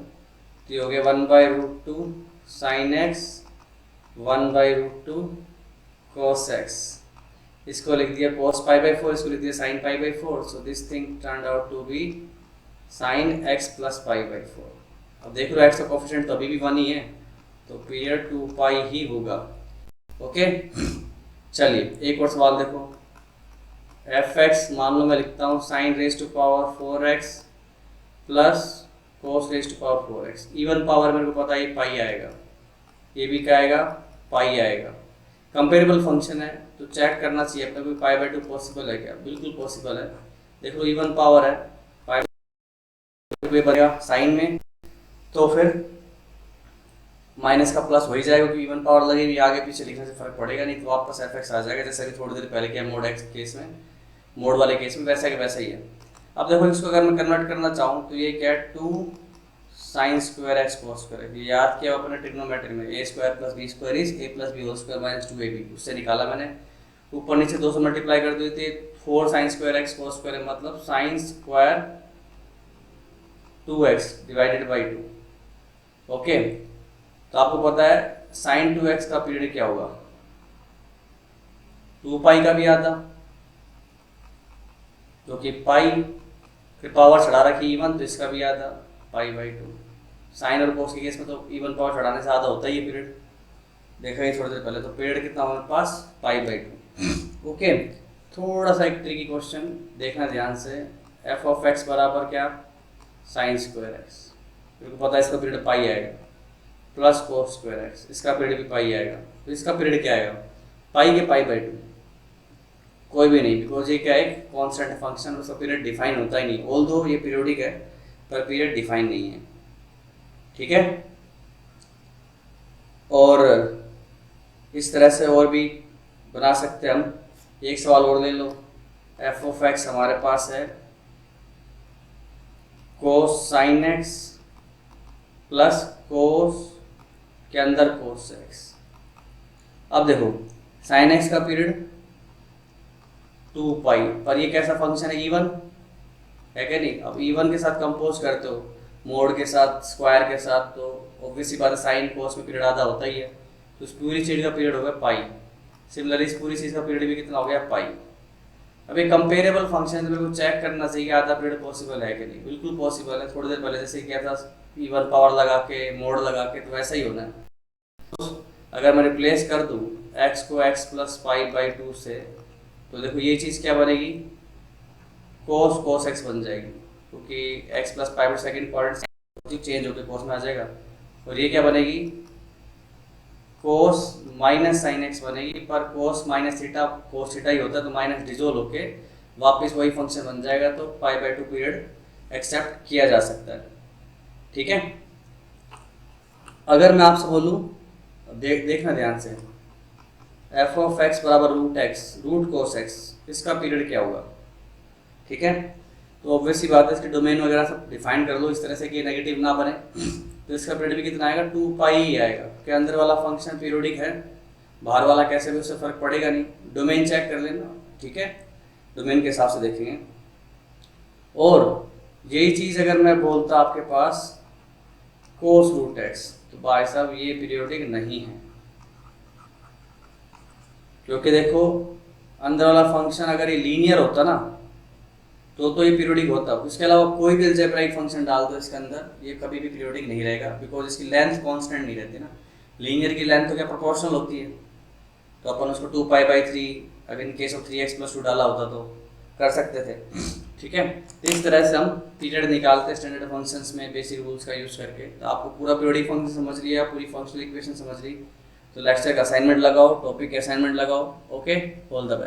तो ये हो गया 1/√2 साइन एक्स 1/√2 cos x। इसको लिख दिया cos π/4, इसको लिख दिया sin π/4। So this thing turned out to be sin x plus π/4। अब देख लो x का कोफिशिएंट तो अभी भी 1 ही है, तो पीरियड 2 पाई ही होगा। ओके, चलिए एक और सवाल देखो। fx मान लो मैं लिखता हूँ sin raise to power 4x plus cos raise to power 4x। Even power मेरे को पता है पाई आएगा, ये भी क्या आएगा? पाई आएगा। कंपेरेबल फंक्शन है तो चेक करना चाहिए अपने को π/2 पॉसिबल है क्या? बिल्कुल पॉसिबल है। देखो इवन पावर है, π/2 बनेगा साइन में, तो फिर माइनस का प्लस हो ही जाएगा क्योंकि इवन पावर लगेगी, आगे पीछे लिखने से फर्क पड़ेगा नहीं, तो वापस fx आ जाएगा जैसे अभी थोड़ी देर पहले किया मोड एक्स केस में, मोड वाले केस में वैसा कि वैसा ही है। अब देखो इसको अगर मैं कन्वर्ट करना चाहूँ तो ये क्या है? 2 sine square x cos square. ये याद किया अपने ट्रिग्नोमेट्री में, a square plus b square is a plus b whole square minus 2ab। उससे निकाला मैंने, ऊपर नीचे 2 से मल्टीप्लाई कर देते। 4 sine square x cos square मतलब sine square 2x divided by 2। Okay, तो आपको पता है साइन 2x का पीरियड क्या होगा? 2 पाई का भी आधा, जो कि पाई फिर पावर चढ़ा रखी इवन, तो इसका भी आधा π/2। साइन और कोस के केस में तो इवन पावर चढ़ाने से आधा होता ही है पीरियड, देखा ही थोड़ी देर पहले। तो पीरियड कितना हमारे पास? π/2। ओके, थोड़ा सा एक ट्रिकी क्वेश्चन देखना ध्यान से। f(x) बराबर क्या? साइन स्क्वायर एक्स, मेरे को पता है इसका पीरियड पाई आएगा, प्लस कोस स्क्वायर एक्स, इसका पीरियड भी पाई आएगा। तो इसका पीरियड क्या आएगा? पाई के π/2? कोई भी नहीं, बिकॉज ये क्या है? कॉन्स्टेंट फंक्शन, उसका पीरियड डिफाइन होता ही नहीं। ऑल्दो ये पीरियोडिक है पर पीरियड डिफाइन नहीं है। ठीक है, और इस तरह से और भी बना सकते हैं हम। एक सवाल और ले लो। f(x) हमारे पास है cos sin x plus cos के अंदर cos x। अब देखो sin x का पीरियड 2 पाई, पर ये कैसा फंक्शन है? इवन है क्या नहीं? अब इवन के साथ कंपोज करते हो, मोड के साथ, स्क्वायर के साथ, तो ऑब्वियसली बात है साइन कोस में पीरियड आधा होता ही है, तो इस पूरी चीज़ का पीरियड हो गया पाई। सिमिलरली इस पूरी चीज़ का पीरियड भी कितना हो गया? पाई। अब ये कंपेरेबल फंक्शन मेरे को चेक करना चाहिए कि आधा पीरियड पॉसिबल है कि नहीं। बिल्कुल पॉसिबल है। थोड़ी देर पहले जैसे किया था इवन पावर लगा के, मोड लगा के, तो वैसा ही होना है। तो अगर मैं रिप्लेस कर दूँ x को x प्लस π/2 से, तो देखो ये चीज़ क्या बनेगी? cos x बन जाएगी, क्योंकि x plus pi second quadrant change होकर cos में आ जाएगा। और ये क्या बनेगी? cos माइनस साइन x बनेगी, पर cos minus theta cos theta ही होता है, तो माइनस डिजोल्व होके वापस वही फंक्शन बन जाएगा। तो π/2 पीरियड एक्सेप्ट किया जा सकता है। ठीक है, अगर मैं आपसे बोलूँ, देखना ध्यान से, f(x) बराबर √x रूट cos x, इसका पीरियड क्या होगा? ठीक है, तो ऑब्वियसली बात है इसके डोमेन वगैरह सब डिफाइन कर लो इस तरह से कि नेगेटिव ना बने। तो इसका पीरियड भी कितना आएगा? 2 पाई ही आएगा, के अंदर वाला फंक्शन पीरियोडिक है, बाहर वाला कैसे भी उससे फर्क पड़ेगा नहीं। डोमेन चेक कर लेना, ठीक है, डोमेन के हिसाब से देखेंगे। और यही चीज़ अगर मैं बोलता आपके पास cos √x, तो भाई साहब ये पीरियोडिक नहीं है, क्योंकि देखो अंदर वाला फंक्शन अगर ये लीनियर होता ना तो ये पीरियोडिक होता। इसके अलावा कोई भी अलजेब्राइक फंक्शन डाल दो इसके अंदर, ये कभी भी पीरियोडिक नहीं रहेगा, बिकॉज इसकी लेंथ कांस्टेंट नहीं रहती ना। लीनियर की लेंथ तो क्या प्रोपोर्शनल होती है, तो अपन उसको 2π/3 अगर इन केस ऑफ 3x + 2 डाला होता तो कर सकते थे। ठीक है, तो इस तरह से हम पीरियड निकालते हैं स्टैंडर्ड फंक्शंस में बेसिक रूल्स का यूज़ करके। तो आपको पूरा पीरियोडिक फंक्शन समझ लिया, पूरी फंक्शनल इक्वेशन समझ ली, तो लेक्चर का असाइनमेंट लगाओ, टॉपिक का असाइनमेंट लगाओ। Okay, all the best.